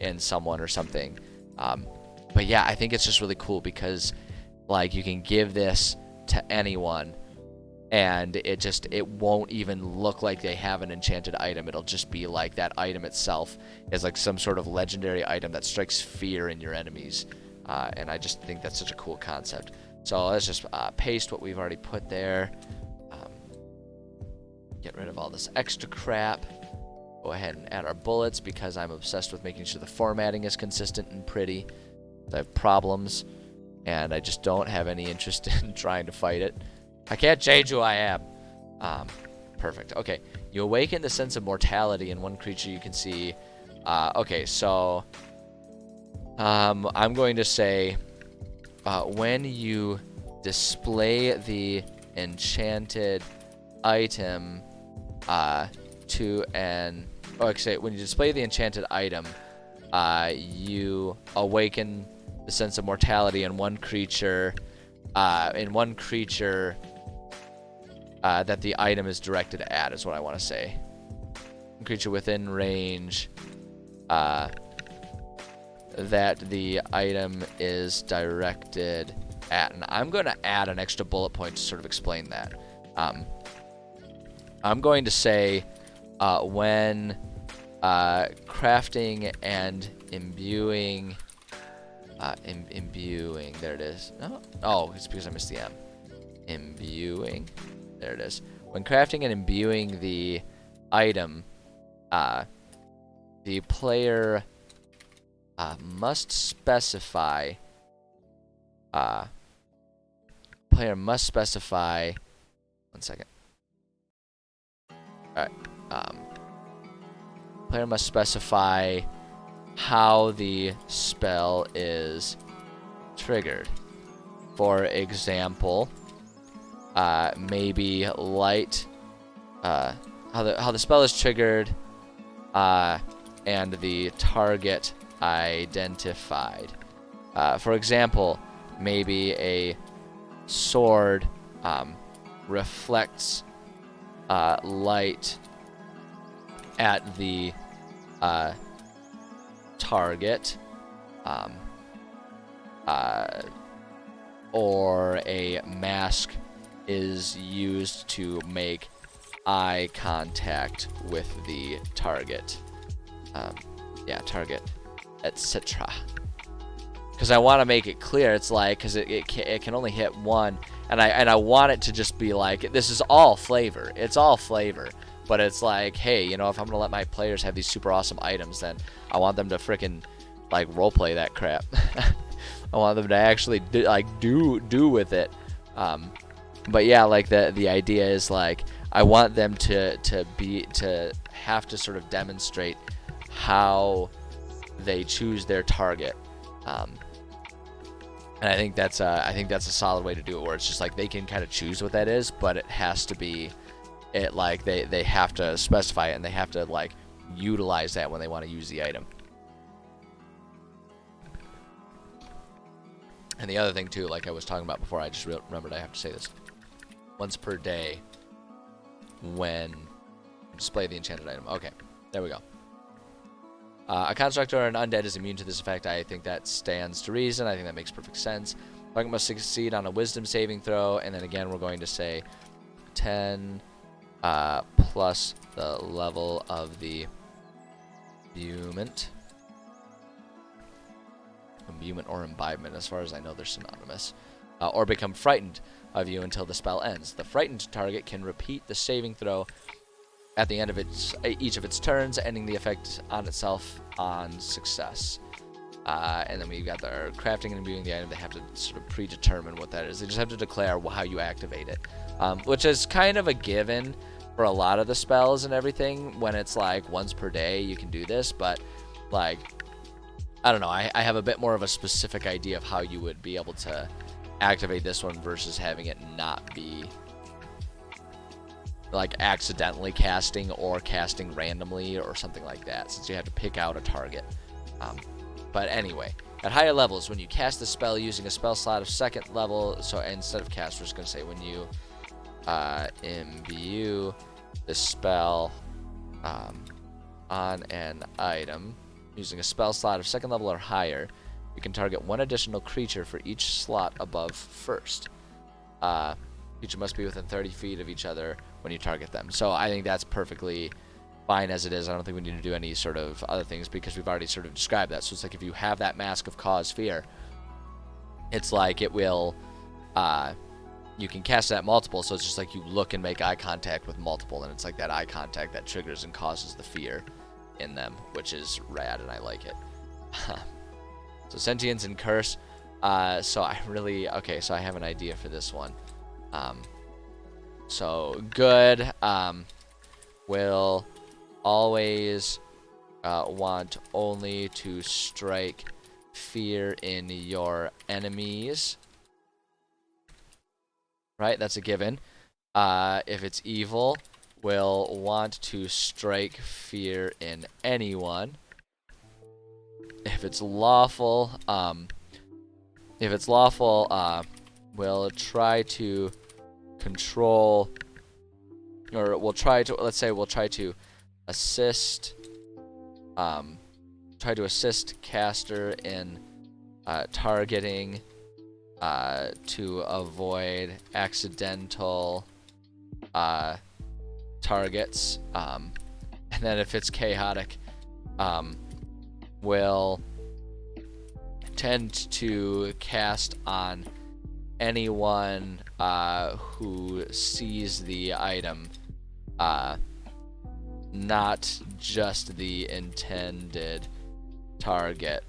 in someone or something. But yeah, I think it's just really cool because like you can give this to anyone and it won't even look like they have an enchanted item. It'll just be like that item itself is like some sort of legendary item that strikes fear in your enemies. And I just think that's such a cool concept. So let's just paste what we've already put there. Get rid of all this extra crap. Go ahead and add our bullets because I'm obsessed with making sure the formatting is consistent and pretty. I have problems, and I just don't have any interest in trying to fight it. I can't change who I am. Perfect. Okay. You awaken the sense of mortality in one creature you can see. Okay, so I'm going to say when you display the enchanted item when you display the enchanted item, you awaken the sense of mortality in one creature that the item is directed at, is what I want to say. Creature within range that the item is directed at. And I'm going to add an extra bullet point to sort of explain that. I'm going to say when crafting and imbuing, there it is. Oh, it's because I missed the M. Imbuing, there it is. When crafting and imbuing the item, the player must specify. Player must specify. 1 second. Alright. Player must specify how the spell is triggered. For example, maybe light. How the spell is triggered, and the target identified. For example, maybe a sword reflects light at the target, or a mask is used to make eye contact with the target. Target, etc. Because I want to make it clear, it's like, because it can only hit one, and I want it to just be like, this is all flavor. It's all flavor, but it's like, hey, you know, if I'm gonna let my players have these super awesome items, then I want them to frickin' like roleplay that crap. I want them to actually do with it. But yeah, like the idea is like I want them to have to sort of demonstrate how they choose their target. And I think that's a solid way to do it, where it's just like they can kind of choose what that is, but it has to be like they have to specify it, and they have to like utilize that when they want to use the item. And the other thing too, like I was talking about before, I just remembered I have to say this. Once per day when display the enchanted item. Okay, there we go. A construct or an undead is immune to this effect. I think that stands to reason. I think that makes perfect sense. Target must succeed on a wisdom saving throw, and then again we're going to say 10 plus the level of the imbuement. Imbuement or imbibement, as far as I know, they're synonymous. Or become frightened of you until the spell ends. The frightened target can repeat the saving throw at the end of each of its turns, ending the effect on itself on success. And then we've got our crafting and imbuing the item. They have to sort of predetermine what that is. They just have to declare how you activate it, which is kind of a given for a lot of the spells and everything. When it's like once per day you can do this, but like I don't know, I have a bit more of a specific idea of how you would be able to activate this one versus having it not be like accidentally casting or casting randomly or something like that, since you have to pick out a target. But anyway, at higher levels, when you cast the spell using a spell slot of second level, so instead of cast, we're just going to say when you imbue the spell on an item using a spell slot of second level or higher, you can target one additional creature for each slot above first. Creature must be within 30 feet of each other when you target them. So I think that's perfectly fine as it is. I don't think we need to do any sort of other things because we've already sort of described that. So it's like if you have that mask of cause fear, it's like it will, you can cast that multiple, so it's just like you look and make eye contact with multiple, and it's like that eye contact that triggers and causes the fear in them, which is rad, and I like it. So sentience and curse. So I have an idea for this one. So good will always want only to strike fear in your enemies. Right, that's a given. If it's evil, will want to strike fear in anyone. If it's lawful, will try to control, or we'll try to assist, caster in targeting to avoid accidental targets. And then if it's chaotic, will tend to cast on anyone who sees the item, not just the intended target.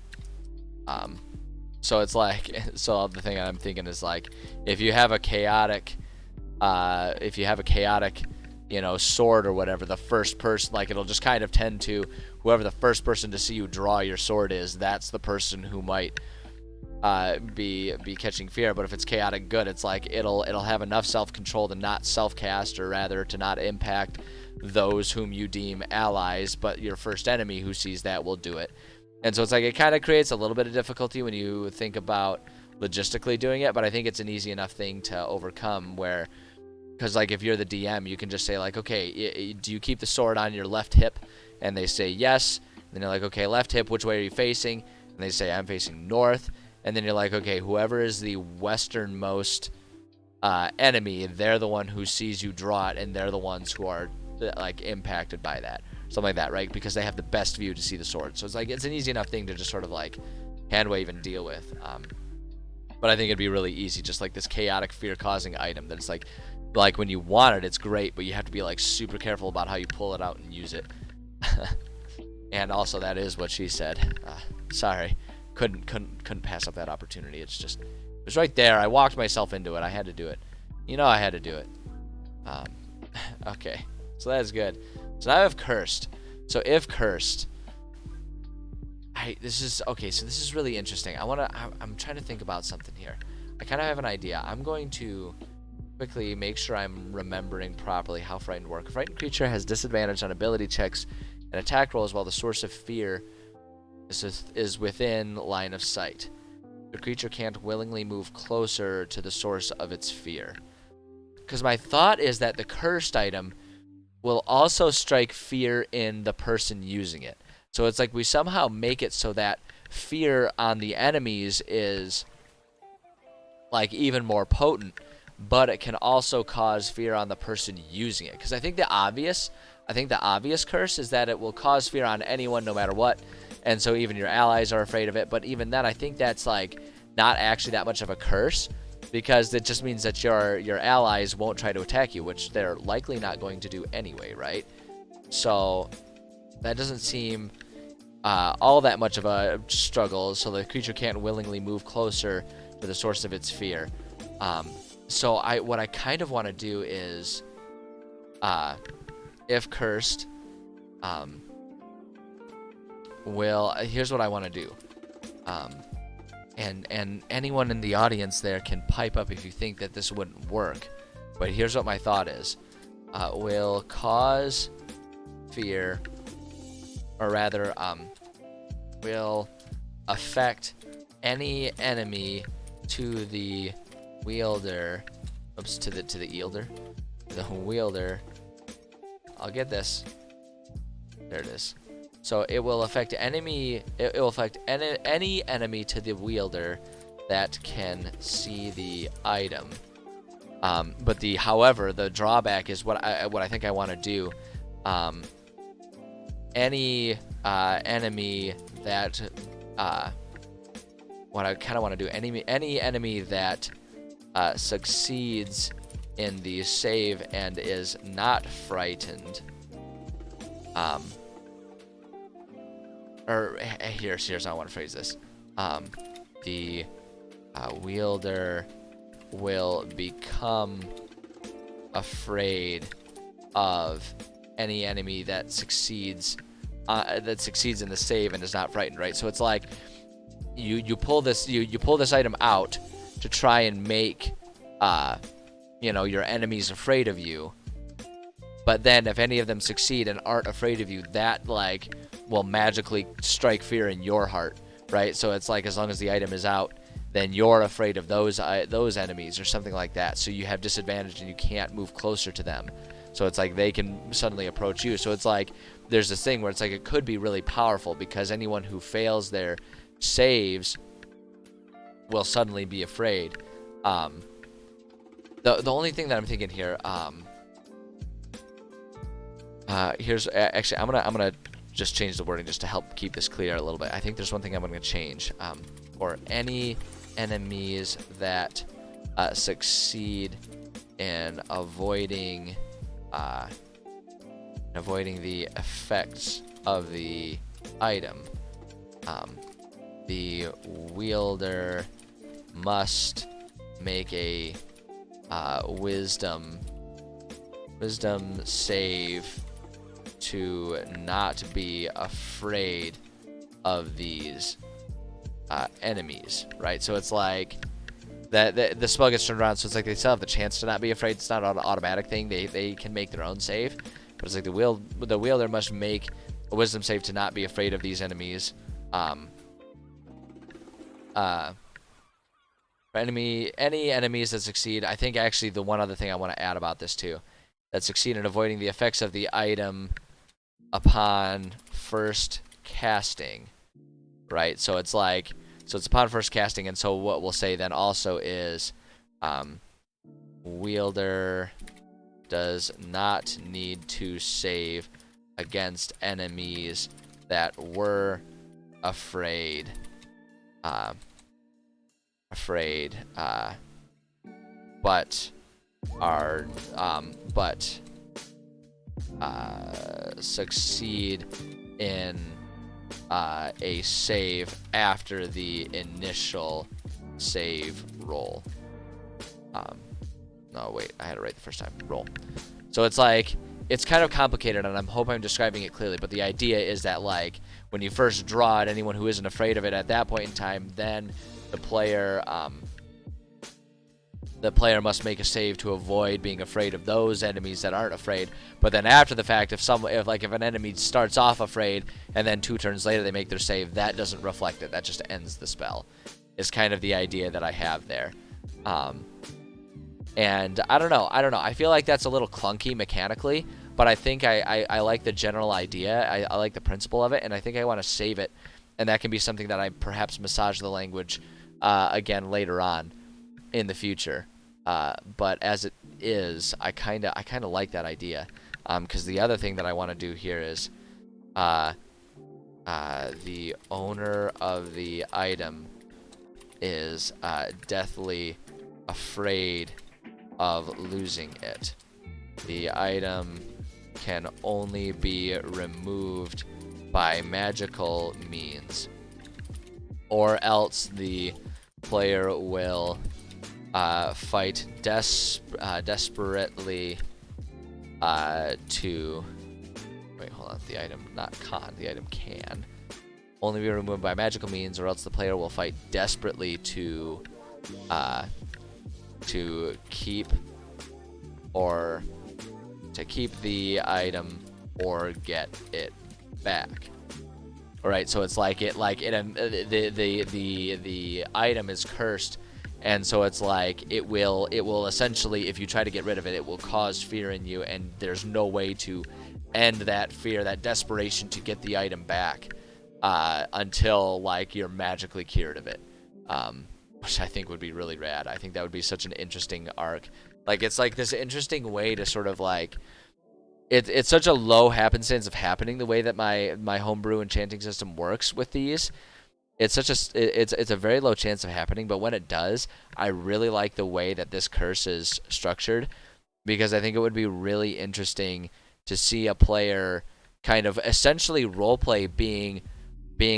So it's like, so the thing I'm thinking is like, if you have a chaotic, sword or whatever, the first person, like, it'll just kind of tend to, whoever the first person to see you draw your sword is, that's the person who might be catching fear. But if it's chaotic good, it's like it'll have enough self-control to not self-cast, or rather to not impact those whom you deem allies, but your first enemy who sees that will do it. And so it's like it kind of creates a little bit of difficulty when you think about logistically doing it, but I think it's an easy enough thing to overcome, where, because like if you're the DM, you can just say like, okay, do you keep the sword on your left hip? And they say yes. And then you're like, okay, left hip, which way are you facing? And they say, I'm facing north. And then you're like, okay, whoever is the westernmost enemy, they're the one who sees you draw it, and they're the ones who are like impacted by that. Something like that, right? Because they have the best view to see the sword. So it's like, it's an easy enough thing to just sort of like hand wave and deal with. But I think it'd be really easy, just like this chaotic fear-causing item that it's like when you want it, it's great, but you have to be like super careful about how you pull it out and use it. And also, that is what she said. Sorry, couldn't pass up that opportunity. It's just, it was right there. I walked myself into it. I had to do it. You know I had to do it. Okay, so that's good. So now I have cursed. So if cursed, this is really interesting. I'm trying to think about something here. I kind of have an idea. I'm going to quickly make sure I'm remembering properly how frightened work. A frightened creature has disadvantage on ability checks and attack rolls while the source of fear is within line of sight. The creature can't willingly move closer to the source of its fear. Because my thought is that the cursed item will also strike fear in the person using it. So it's like we somehow make it so that fear on the enemies is like even more potent, but it can also cause fear on the person using it. Because I think the obvious curse is that it will cause fear on anyone no matter what, and so even your allies are afraid of it. But even then, I think that's like not actually that much of a curse, because it just means that your allies won't try to attack you, which they're likely not going to do anyway, right? So that doesn't seem all that much of a struggle. So the creature can't willingly move closer to the source of its fear. So what I kind of want to do is, if cursed, here's what I want to do. And anyone in the audience there can pipe up if you think that this wouldn't work. But here's what my thought is. Will cause fear, or rather, will affect any enemy to the wielder. Oops, to the wielder. The wielder. I'll get this. There it is. So it will affect enemy. It will affect any enemy to the wielder that can see the item. But however, the drawback is what I think I want to do. Any enemy that what I kind of want to do. Any enemy that succeeds in the save and is not frightened. Or here's how I want to phrase this. The wielder will become afraid of any enemy that succeeds in the save and is not frightened, right? So it's like you pull this item out to try and make your enemies afraid of you. But then if any of them succeed and aren't afraid of you, that like will magically strike fear in your heart, right? So it's like as long as the item is out, then you're afraid of those enemies or something like that. So you have disadvantage and you can't move closer to them. So it's like they can suddenly approach you. So it's like there's this thing where it's like it could be really powerful because anyone who fails their saves will suddenly be afraid. The only thing that I'm thinking here, here's actually I'm gonna just change the wording just to help keep this clear a little bit. I think there's one thing I'm gonna change. For any enemies that succeed in avoiding the effects of the item, the wielder must make a wisdom save to not be afraid of these enemies, right? So it's like that the spell gets turned around, so it's like they still have the chance to not be afraid. It's not an automatic thing. They can make their own save, but it's like the wielder must make a wisdom save to not be afraid of these enemies. Any enemies that succeed. I think actually the one other thing I want to add about this too, that succeed in avoiding the effects of the item upon first casting, right? So it's like, so it's upon first casting, and so what we'll say then also is, wielder does not need to save against enemies that were afraid, but are succeed in a save after the initial save roll. No, wait, I had it right the first time. Roll. So it's like, it's kind of complicated, and I hope I'm describing it clearly, but the idea is that, like, when you first draw it, anyone who isn't afraid of it at that point in time, then the player must make a save to avoid being afraid of those enemies that aren't afraid. But then after the fact, if an enemy starts off afraid and then 2 turns later they make their save, that doesn't reflect it. That just ends the spell. Is kind of the idea that I have there. And I don't know. I feel like that's a little clunky mechanically, but I think I like the general idea. I like the principle of it, and I think I want to save it. And that can be something that I perhaps massage the language again later on in the future. But as it is, I kind of like that idea. Because the other thing that I want to do here is the owner of the item is deathly afraid of losing it. The item can only be removed by magical means, or else the player will fight desperately to... Wait, hold on. The item, not con, the item can only be removed by magical means, or else the player will fight desperately to keep the item or get it back. All right, so it's like the item is cursed, and so it's like it will essentially, if you try to get rid of it, it will cause fear in you, and there's no way to end that fear, that desperation to get the item back until like you're magically cured of it. Which I think would be really rad. I think that would be such an interesting arc. Like, it's like this interesting way to sort of like, it's such a low happenstance of happening the way that my homebrew enchanting system works with these. It's a very low chance of happening, but when it does, I really like the way that this curse is structured, because I think it would be really interesting to see a player kind of essentially roleplay being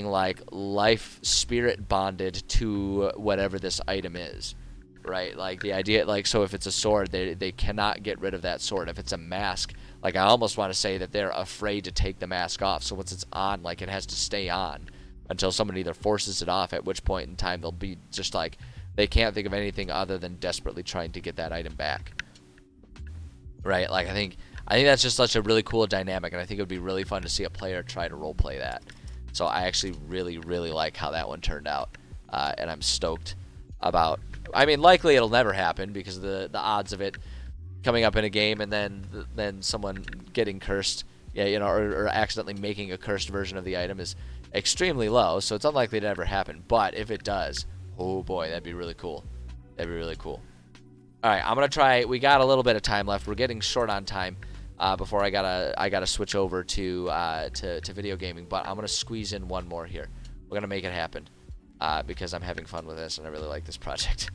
like life spirit bonded to whatever this item is, right? Like the idea, like, so if it's a sword, they cannot get rid of that sword. If it's a mask, like, I almost want to say that they're afraid to take the mask off, so once it's on, like, it has to stay on until someone either forces it off, at which point in time they'll be just like, they can't think of anything other than desperately trying to get that item back, right? Like, I think that's just such a really cool dynamic, and I think it would be really fun to see a player try to roleplay that. So I actually really, really like how that one turned out, and I'm stoked about. I mean, likely it'll never happen because of the odds of it coming up in a game and then someone getting cursed, or accidentally making a cursed version of the item is extremely low. So it's unlikely to ever happen. But if it does, oh boy, that'd be really cool. That'd be really cool. All right, I'm gonna try. We got a little bit of time left. We're getting short on time. Before I gotta switch over to video gaming, but I'm gonna squeeze in one more here. We're gonna make it happen because I'm having fun with this and I really like this project.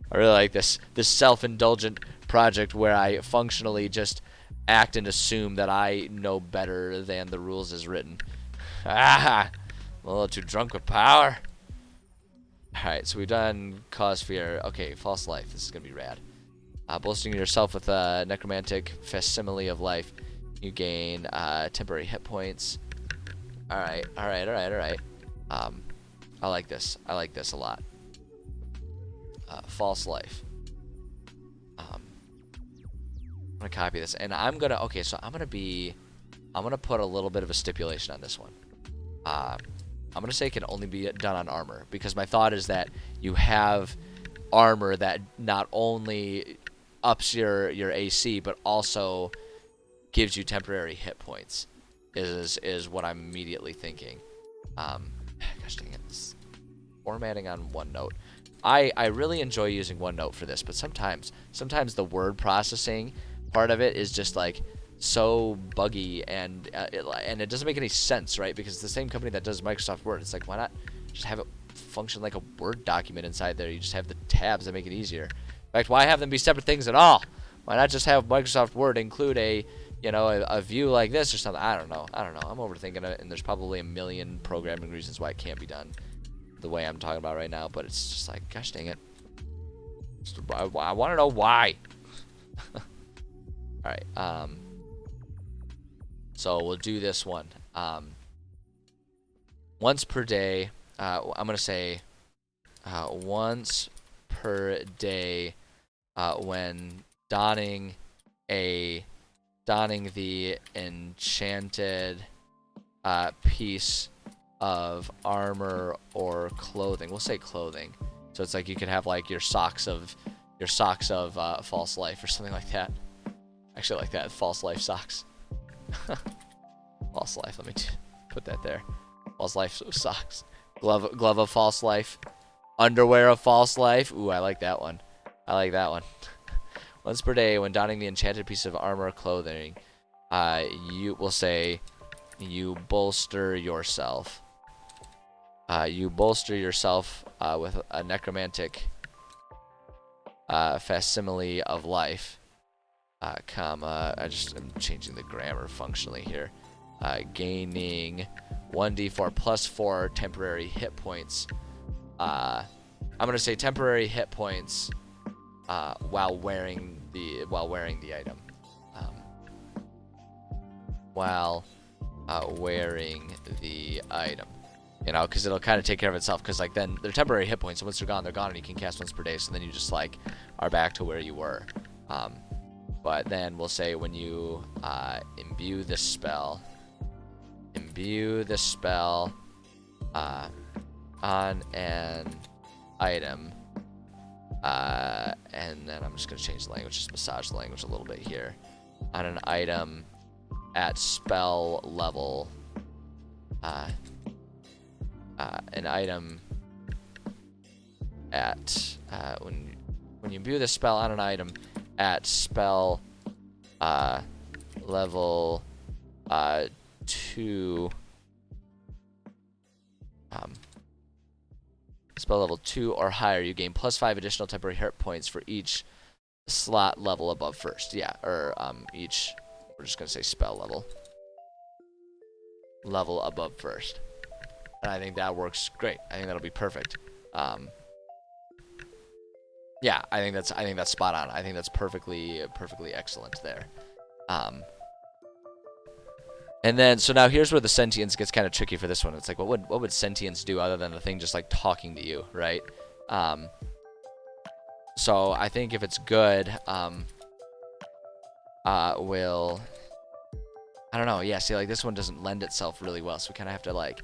I really like this self-indulgent project where I functionally just act and assume that I know better than the rules as written. I'm a little too drunk with power. All right, so we've done cause fear. Okay, false life. This is gonna be rad. Bolstering yourself with a necromantic facsimile of life, you gain temporary hit points. All right. I like this. I like this a lot. False life. I'm gonna copy this, and I'm gonna put a little bit of a stipulation on this one. I'm gonna say it can only be done on armor, because my thought is that you have armor that not only ups your AC, but also gives you temporary hit points, is what I'm immediately thinking. Gosh dang it. Formatting on OneNote. I really enjoy using OneNote for this, but sometimes the word processing part of it is just like so buggy, and it doesn't make any sense, right? Because it's the same company that does Microsoft Word. It's like, why not just have it function like a Word document inside there? You just have the tabs that make it easier. In fact, why have them be separate things at all? Why not just have Microsoft Word include a view like this or something? I don't know. I'm overthinking it, and there's probably a million programming reasons why it can't be done the way I'm talking about right now, but it's just like, gosh dang it. I want to know why. All right. So we'll do this one. Once per day. I'm gonna say once per day when donning the enchanted piece of armor or clothing. We'll say clothing. So it's like you could have like your socks of false life or something like that. Actually, like that, false life socks. False life. Let me put that there. False life socks. Glove of false life. Underwear of false life. Ooh, I like that one. I like that one. Once per day, when donning the enchanted piece of armor or clothing, you will say, you bolster yourself. You bolster yourself with a necromantic facsimile of life, comma, I'm changing the grammar functionally here, gaining 1d4 plus 4 temporary hit points. I'm gonna say temporary hit points while wearing the item. While wearing the item. You know, because it'll kind of take care of itself. Because like then they're temporary hit points. So once they're gone, and you can cast once per day. So then you just like are back to where you were. But then we'll say when you imbue the spell on an item, and then I'm just gonna change the language, just massage the language a little bit here. On an item at spell level. An item at when you imbue the spell on an item at spell level 2, spell level 2 or higher, you gain plus 5 additional temporary hit points for each slot level above first. Yeah, or each, we're just gonna say spell level above first. And I think that works great. I think that'll be perfect. Yeah, I think that's spot on. I think that's perfectly excellent there. And then so now here's where the sentience gets kind of tricky for this one. It's like what would sentience do other than the thing just like talking to you, right? So I think if it's good, will, I don't know. Yeah, see, like this one doesn't lend itself really well, so we kind of have to like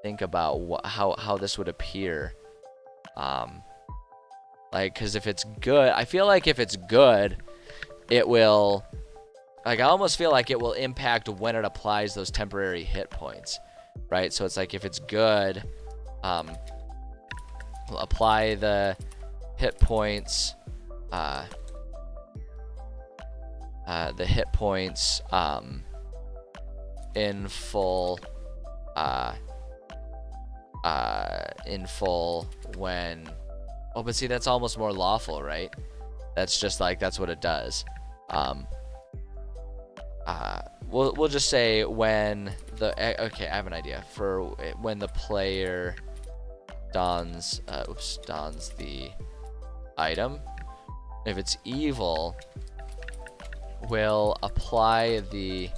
think about how this would appear. Like, because if it's good, I feel like if it's good, it will, like, I almost feel like it will impact when it applies those temporary hit points, right? So it's like if it's good, we'll apply the hit points, in full when, oh, but see, that's almost more lawful, right? That's just like, that's what it does. We'll just say when the, okay, I have an idea for when the player dons the item. If it's evil, we'll apply the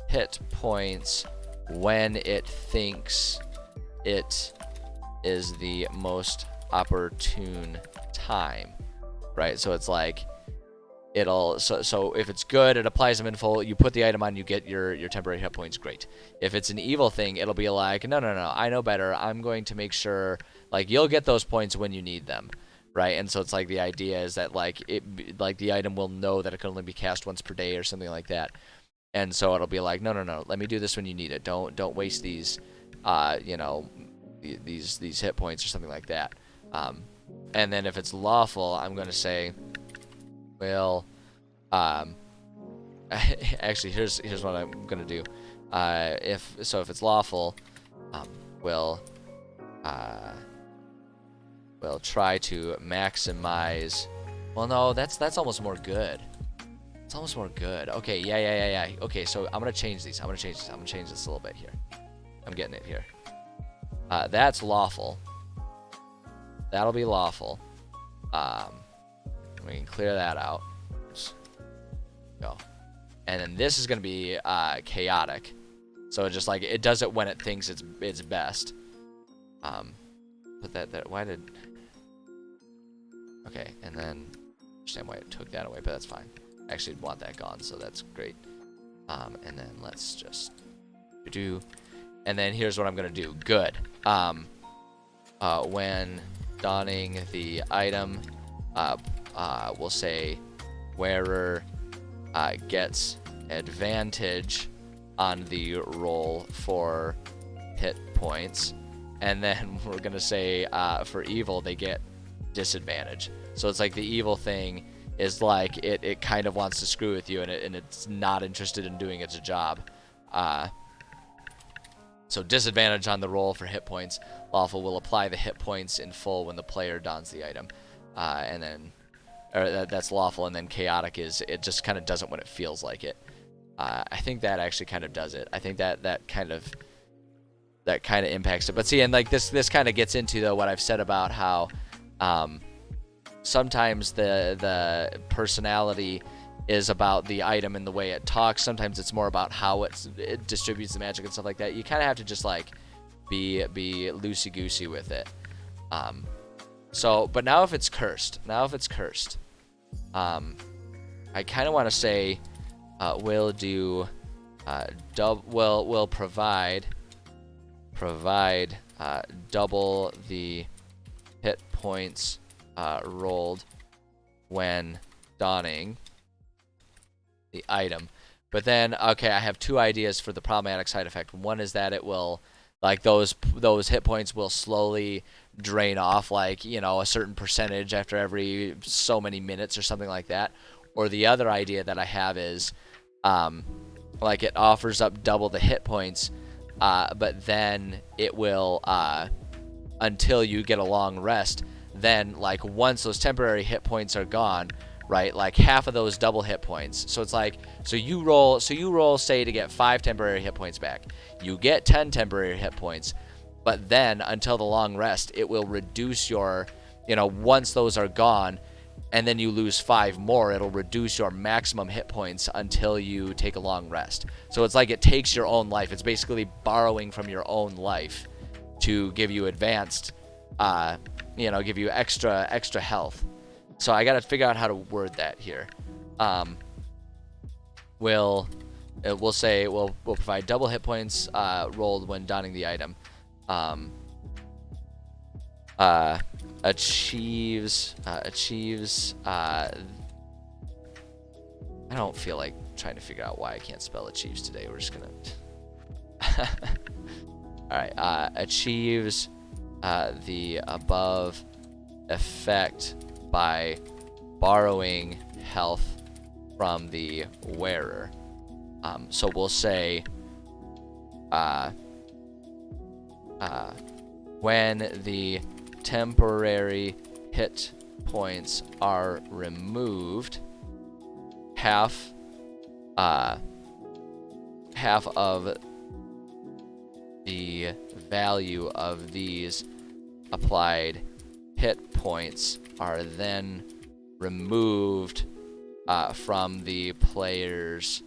hit points when it thinks it is the most opportune time, right? So it's like it'll, so if it's good, it applies them in full, you put the item on, you get your temporary hit points, great. If it's an evil thing, it'll be like, no, I know better, I'm going to make sure, like, you'll get those points when you need them, right? And so it's like the idea is that like the item will know that it can only be cast once per day or something like that. And so it'll be like, no, let me do this when you need it. Don't waste these, these hit points or something like that. And then if it's lawful, I'm going to say, well, actually, here's what I'm going to do. If it's lawful, we'll try to maximize. Well, no, that's almost more good. It's almost more good. Okay, yeah. Okay, so I'm gonna change these. I'm gonna change this a little bit here. I'm getting it here. That's lawful. That'll be lawful. We can clear that out. Oops. Go. And then this is going to be chaotic. So just like it does it when it thinks it's best. Put that there. Why did? Okay, and then understand why it took that away, but that's fine. I actually want that gone, so that's great. And then let's just do. And then here's what I'm gonna do. Good. When donning the item, we'll say wearer gets advantage on the roll for hit points, and then we're gonna say for evil they get disadvantage. So it's like the evil thing is like it kind of wants to screw with you, and it's not interested in doing its job. So disadvantage on the roll for hit points. Lawful will apply the hit points in full when the player dons the item, and then that's lawful. And then chaotic is it just kind of does it when it feels like it. I think that actually kind of does it. I think that kind of impacts it. But see, and like this kind of gets into though what I've said about how sometimes the personality is about the item and the way it talks. Sometimes it's more about how it distributes the magic and stuff like that. You kind of have to just like be loosey-goosey with it. But now if it's cursed, I kind of want to say we'll do we'll provide double the hit points rolled when donning the item. But then, okay, I have two ideas for the problematic side effect. One is that it will, like those hit points will slowly drain off, like, you know, a certain percentage after every so many minutes or something like that. Or the other idea that I have is, like it offers up double the hit points, but then it will, until you get a long rest, then like once those temporary hit points are gone, right, like half of those double hit points. So it's like, so you roll say to get 5 temporary hit points back. You get 10 temporary hit points, but then until the long rest, it will reduce your, you know, once those are gone, and then you lose 5 more, it'll reduce your maximum hit points until you take a long rest. So it's like it takes your own life. It's basically borrowing from your own life to give you advanced, give you extra health. So I got to figure out how to word that here. We'll provide double hit points rolled when donning the item. Achieves. I don't feel like trying to figure out why I can't spell achieves today. We're just gonna. All right. Achieves the above effect by borrowing health from the wearer. So we'll say when the temporary hit points are removed, half of the value of these applied hit points are then removed from the player's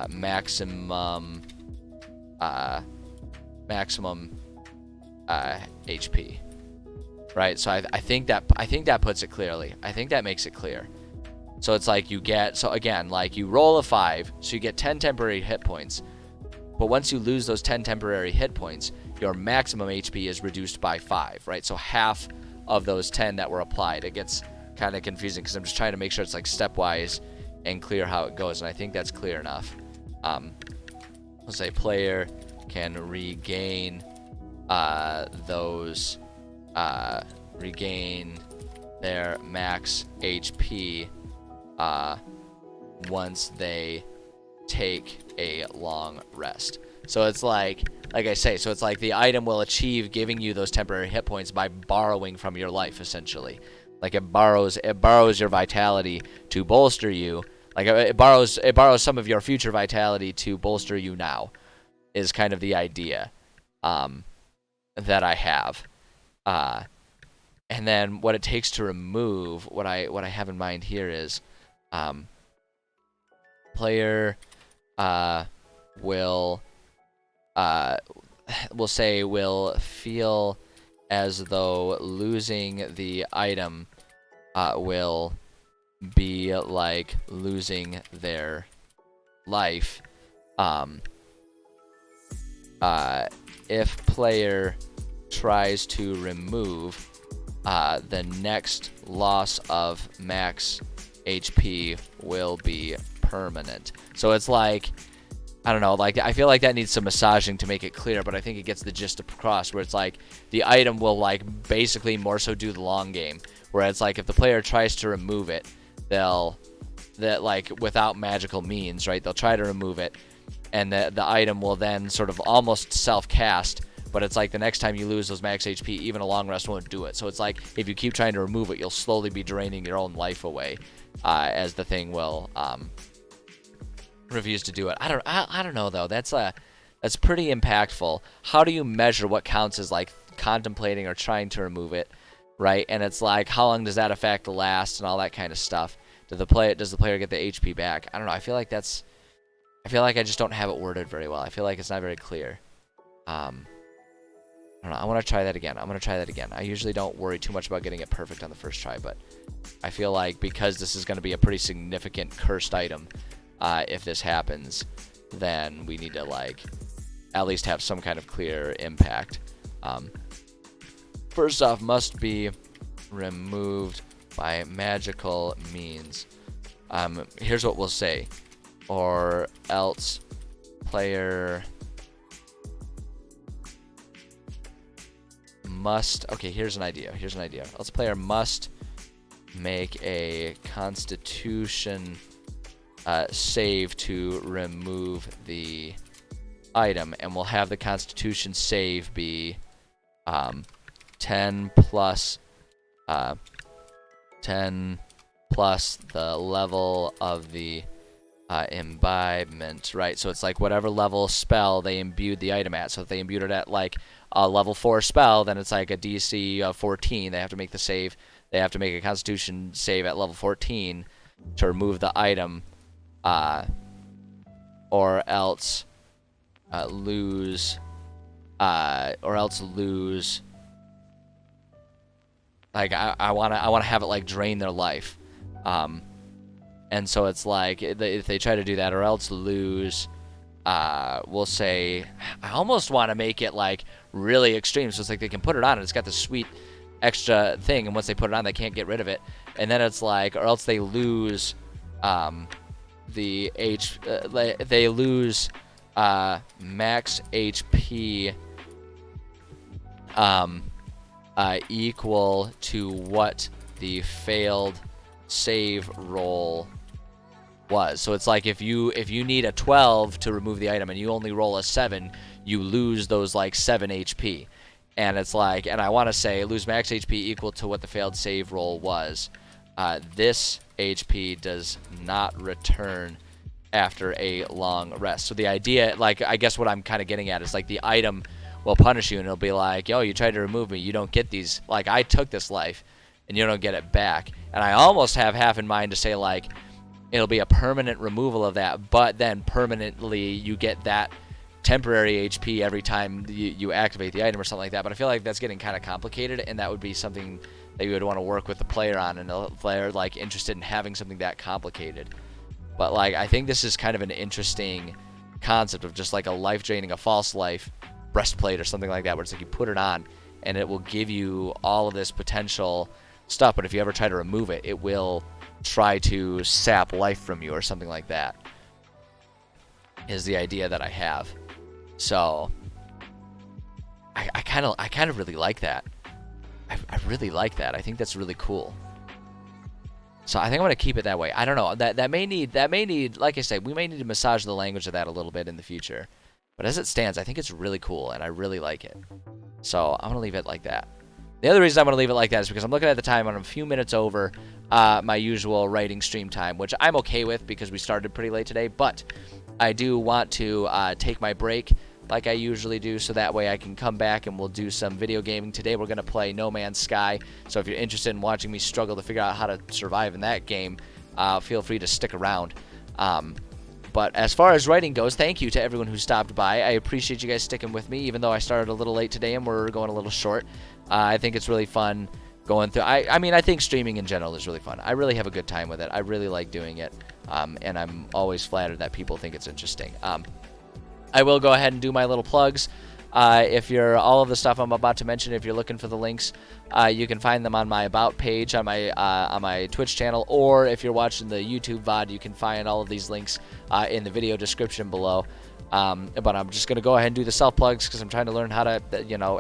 maximum HP. Right? So I think that puts it clearly. I think that makes it clear. So it's like you get, so again, like you roll a 5, so you get 10 temporary hit points. But once you lose those 10 temporary hit points, your maximum HP is reduced by 5, right? So half of those 10 that were applied. It gets kind of confusing because I'm just trying to make sure it's like stepwise and clear how it goes, and I think that's clear enough. Let's say player can regain regain their max HP once they take a long rest. So it's like I say, so it's like the item will achieve giving you those temporary hit points by borrowing from your life, essentially. Like it borrows your vitality to bolster you. Like it borrows some of your future vitality to bolster you now, is kind of the idea that I have. And then what it takes to remove, what I have in mind here is, player will we'll say will feel as though losing the item will be like losing their life. If player tries to remove, the next loss of max HP will be permanent. So it's like, I don't know, like I feel like that needs some massaging to make it clear, but I think it gets the gist across, where it's like the item will like basically more so do the long game, where it's like if the player tries to remove it, that like without magical means, right? They'll try to remove it, and the item will then sort of almost self-cast, but it's like the next time you lose those max HP, even a long rest won't do it. So it's like if you keep trying to remove it, you'll slowly be draining your own life away, as the thing will refuse to do it. I don't know though. That's pretty impactful. How do you measure what counts as like contemplating or trying to remove it, right? And it's like, how long does that effect last and all that kind of stuff? Does the player get the HP back? I don't know. I feel like I just don't have it worded very well. I feel like it's not very clear. I don't know. I want to try that again. I'm going to try that again. I usually don't worry too much about getting it perfect on the first try, but I feel like because this is going to be a pretty significant cursed item, if this happens, then we need to like at least have some kind of clear impact. First off, must be removed by magical means. Here's what we'll say. Or else player must, okay, here's an idea. Else player must make a constitution save to remove the item, and we'll have the constitution save be 10 plus the level of the imbibement, right? So it's like whatever level spell they imbued the item at. So if they imbued it at like a level 4 spell, then it's like a DC of 14. They have to make the save. They have to make a constitution save at level 14 to remove the item, or else lose. Like I wanna have it like drain their life, and so it's like if they try to do that, or else lose. We'll say I almost want to make it like really extreme, so it's like they can put it on and it's got this sweet extra thing, and once they put it on, they can't get rid of it, and then it's like, or else they lose they lose max HP equal to what the failed save roll was. So it's like if you need a 12 to remove the item and you only roll a 7, you lose those like 7 HP. And it's like, and I want to say lose max HP equal to what the failed save roll was. This HP does not return after a long rest. So the idea, like, I guess what I'm kind of getting at is like the item will punish you, and it'll be like, yo, you tried to remove me, you don't get these, like, I took this life and you don't get it back. And I almost have half in mind to say like it'll be a permanent removal of that, but then permanently you get that temporary HP every time you activate the item or something like that. But I feel like that's getting kind of complicated, and that would be something that you would want to work with the player on, and the player like interested in having something that complicated. But like, I think this is kind of an interesting concept of just like a life draining, a false life breastplate or something like that, where it's like you put it on and it will give you all of this potential stuff, but if you ever try to remove it, it will try to sap life from you or something like that, is the idea that I have. So I kind of really like that. I really like that. I think that's really cool. So I think I'm going to keep it that way. I don't know. That may need, like I said, we may need to massage the language of that a little bit in the future. But as it stands, I think it's really cool, and I really like it. So I'm going to leave it like that. The other reason I'm going to leave it like that is because I'm looking at the time, I'm a few minutes over my usual writing stream time, which I'm okay with because we started pretty late today. But I do want to take my break like I usually do, so that way I can come back and we'll do some video gaming. Today we're going to play No Man's Sky, so if you're interested in watching me struggle to figure out how to survive in that game, feel free to stick around. But as far as writing goes, thank you to everyone who stopped by. I appreciate you guys sticking with me, even though I started a little late today and we're going a little short. I think it's really fun going through. I mean, I think streaming in general is really fun. I really have a good time with it. I really like doing it, and I'm always flattered that people think it's interesting. I will go ahead and do my little plugs. If you're all of the stuff I'm about to mention, if you're looking for the links, you can find them on my About page on my Twitch channel, or if you're watching the YouTube VOD, you can find all of these links in the video description below. But I'm just going to go ahead and do the self plugs because I'm trying to learn how to,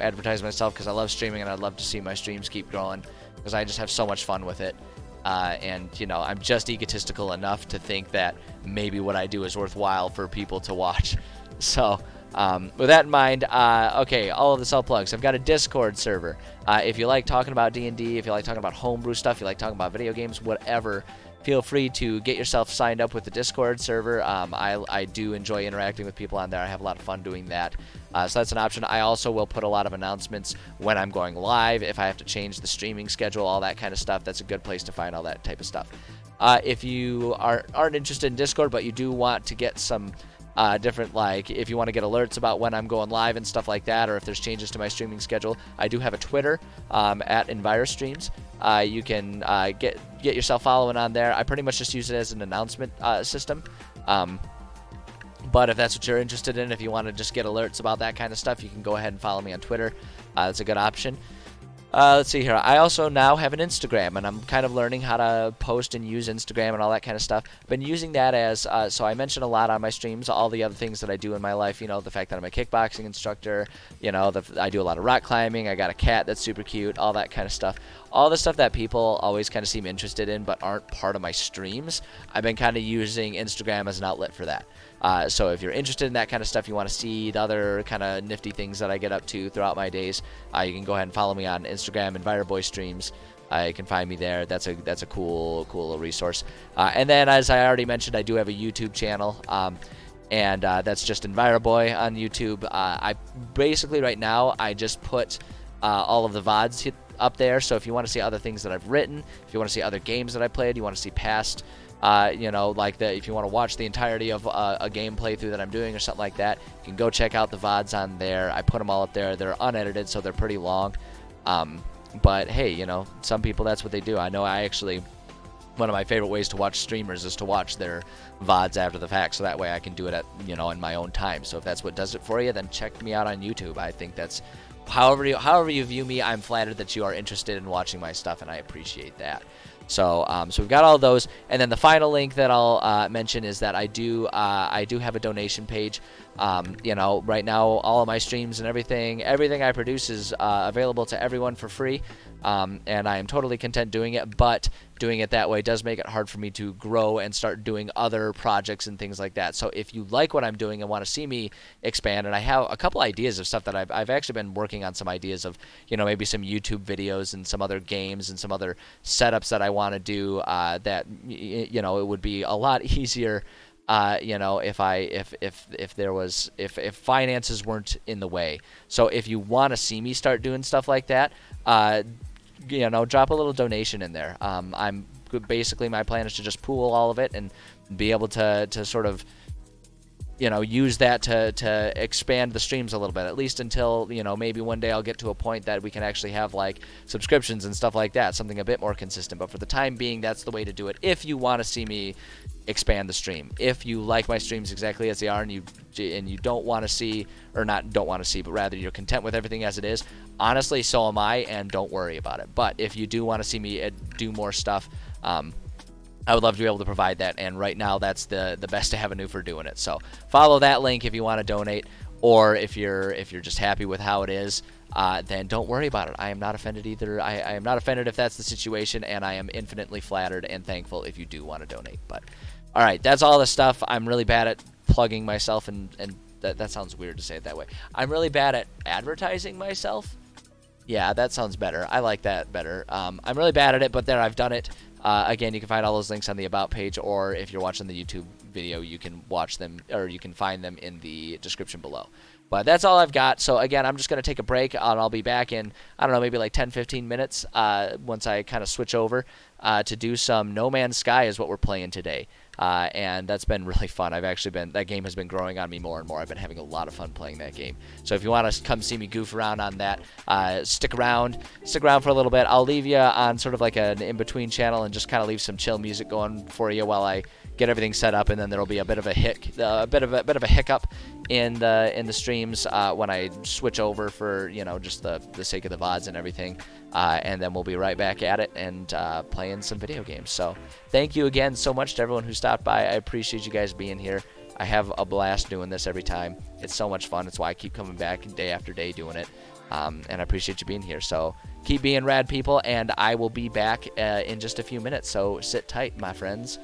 advertise myself, because I love streaming and I'd love to see my streams keep growing because I just have so much fun with it. And I'm just egotistical enough to think that maybe what I do is worthwhile for people to watch. So with that in mind, okay, all of the self plugs. I've got a Discord server. If you like talking about D&D, if you like talking about homebrew stuff, you like talking about video games, whatever, feel free to get yourself signed up with the Discord server. I do enjoy interacting with people on there. I have a lot of fun doing that. So that's an option. I also will put a lot of announcements when I'm going live, if I have to change the streaming schedule, all that kind of stuff. That's a good place to find all that type of stuff. If you aren't interested in Discord, but you do want to get some different, like if you want to get alerts about when I'm going live and stuff like that, or if there's changes to my streaming schedule, I do have a Twitter at EnviroStreams. You can get yourself following on there. I pretty much just use it as an announcement system. But if that's what you're interested in, if you want to just get alerts about that kind of stuff, you can go ahead and follow me on Twitter. That's a good option. Let's see here. I also now have an Instagram, and I'm kind of learning how to post and use Instagram and all that kind of stuff. Been using that as, so I mention a lot on my streams, all the other things that I do in my life, the fact that I'm a kickboxing instructor, I do a lot of rock climbing, I got a cat that's super cute, all that kind of stuff. All the stuff that people always kind of seem interested in but aren't part of my streams, I've been kind of using Instagram as an outlet for that. So if you're interested in that kind of stuff, you want to see the other kind of nifty things that I get up to throughout my days, you can go ahead and follow me on Instagram, EnviroBoyStreams. You can find me there. That's a cool little resource. And then, as I already mentioned, I do have a YouTube channel, and that's just EnviroBoy on YouTube. I basically right now I just put all of the VODs up there. So if you want to see other things that I've written, if you want to see other games that I played, you want to see past. If you want to watch the entirety of a game playthrough that I'm doing or something like that, you can go check out the VODs on there. I put them all up there. They're unedited, so they're pretty long. But hey, some people, that's what they do. I know one of my favorite ways to watch streamers is to watch their VODs after the fact, so that way I can do it at, in my own time. So if that's what does it for you, then check me out on YouTube. I think that's, however you view me, I'm flattered that you are interested in watching my stuff, and I appreciate that. So we've got all those, and then the final link that I'll mention is that I do have a donation page. Right now all of my streams and everything I produce is available to everyone for free, and I am totally content doing it. But doing it that way does make it hard for me to grow and start doing other projects and things like that. So if you like what I'm doing and want to see me expand, and I have a couple ideas of stuff that I've actually been working on, some ideas of maybe some YouTube videos and some other games and some other setups that I want to do, that it would be a lot easier if finances weren't in the way. So if you want to see me start doing stuff like that, drop a little donation in there. Basically my plan is to just pool all of it and be able to sort of use that to expand the streams a little bit, at least until maybe one day I'll get to a point that we can actually have like subscriptions and stuff like that, something a bit more consistent. But for the time being, that's the way to do it. If you want to see me expand the stream, if you like my streams exactly as they are, and you don't want to see, or not don't want to see, but rather you're content with everything as it is, honestly, so am I, and don't worry about it. But if you do want to see me do more stuff, I would love to be able to provide that, and right now that's the best avenue for doing it. So follow that link if you want to donate, or if you're just happy with how it is, then don't worry about it. I am not offended either. I am not offended if that's the situation, and I am infinitely flattered and thankful if you do want to donate. But all right, that's all the stuff. I'm really bad at plugging myself, and that sounds weird to say it that way. I'm really bad at advertising myself. Yeah, that sounds better. I like that better. I'm really bad at it, but there, I've done it. Again, you can find all those links on the About page, or if you're watching the YouTube video, you can watch them, or you can find them in the description below. But that's all I've got. So again, I'm just going to take a break, and I'll be back in, I don't know, maybe like 10, 15 minutes once I kind of switch over to do some No Man's Sky is what we're playing today. And that's been really fun. That game has been growing on me more and more. I've been having a lot of fun playing that game. So if you want to come see me goof around on that, stick around for a little bit. I'll leave you on sort of like an in-between channel and just kind of leave some chill music going for you while I get everything set up, and then there'll be a bit of a hiccup in the streams when I switch over for just the sake of the VODs and everything, and then we'll be right back at it and playing some video games. So thank you again so much to everyone who stopped by. I appreciate you guys being here. I have a blast doing this every time. It's so much fun. It's why I keep coming back day after day doing it, and I appreciate you being here. So keep being rad, people, and I will be back in just a few minutes. So sit tight, my friends.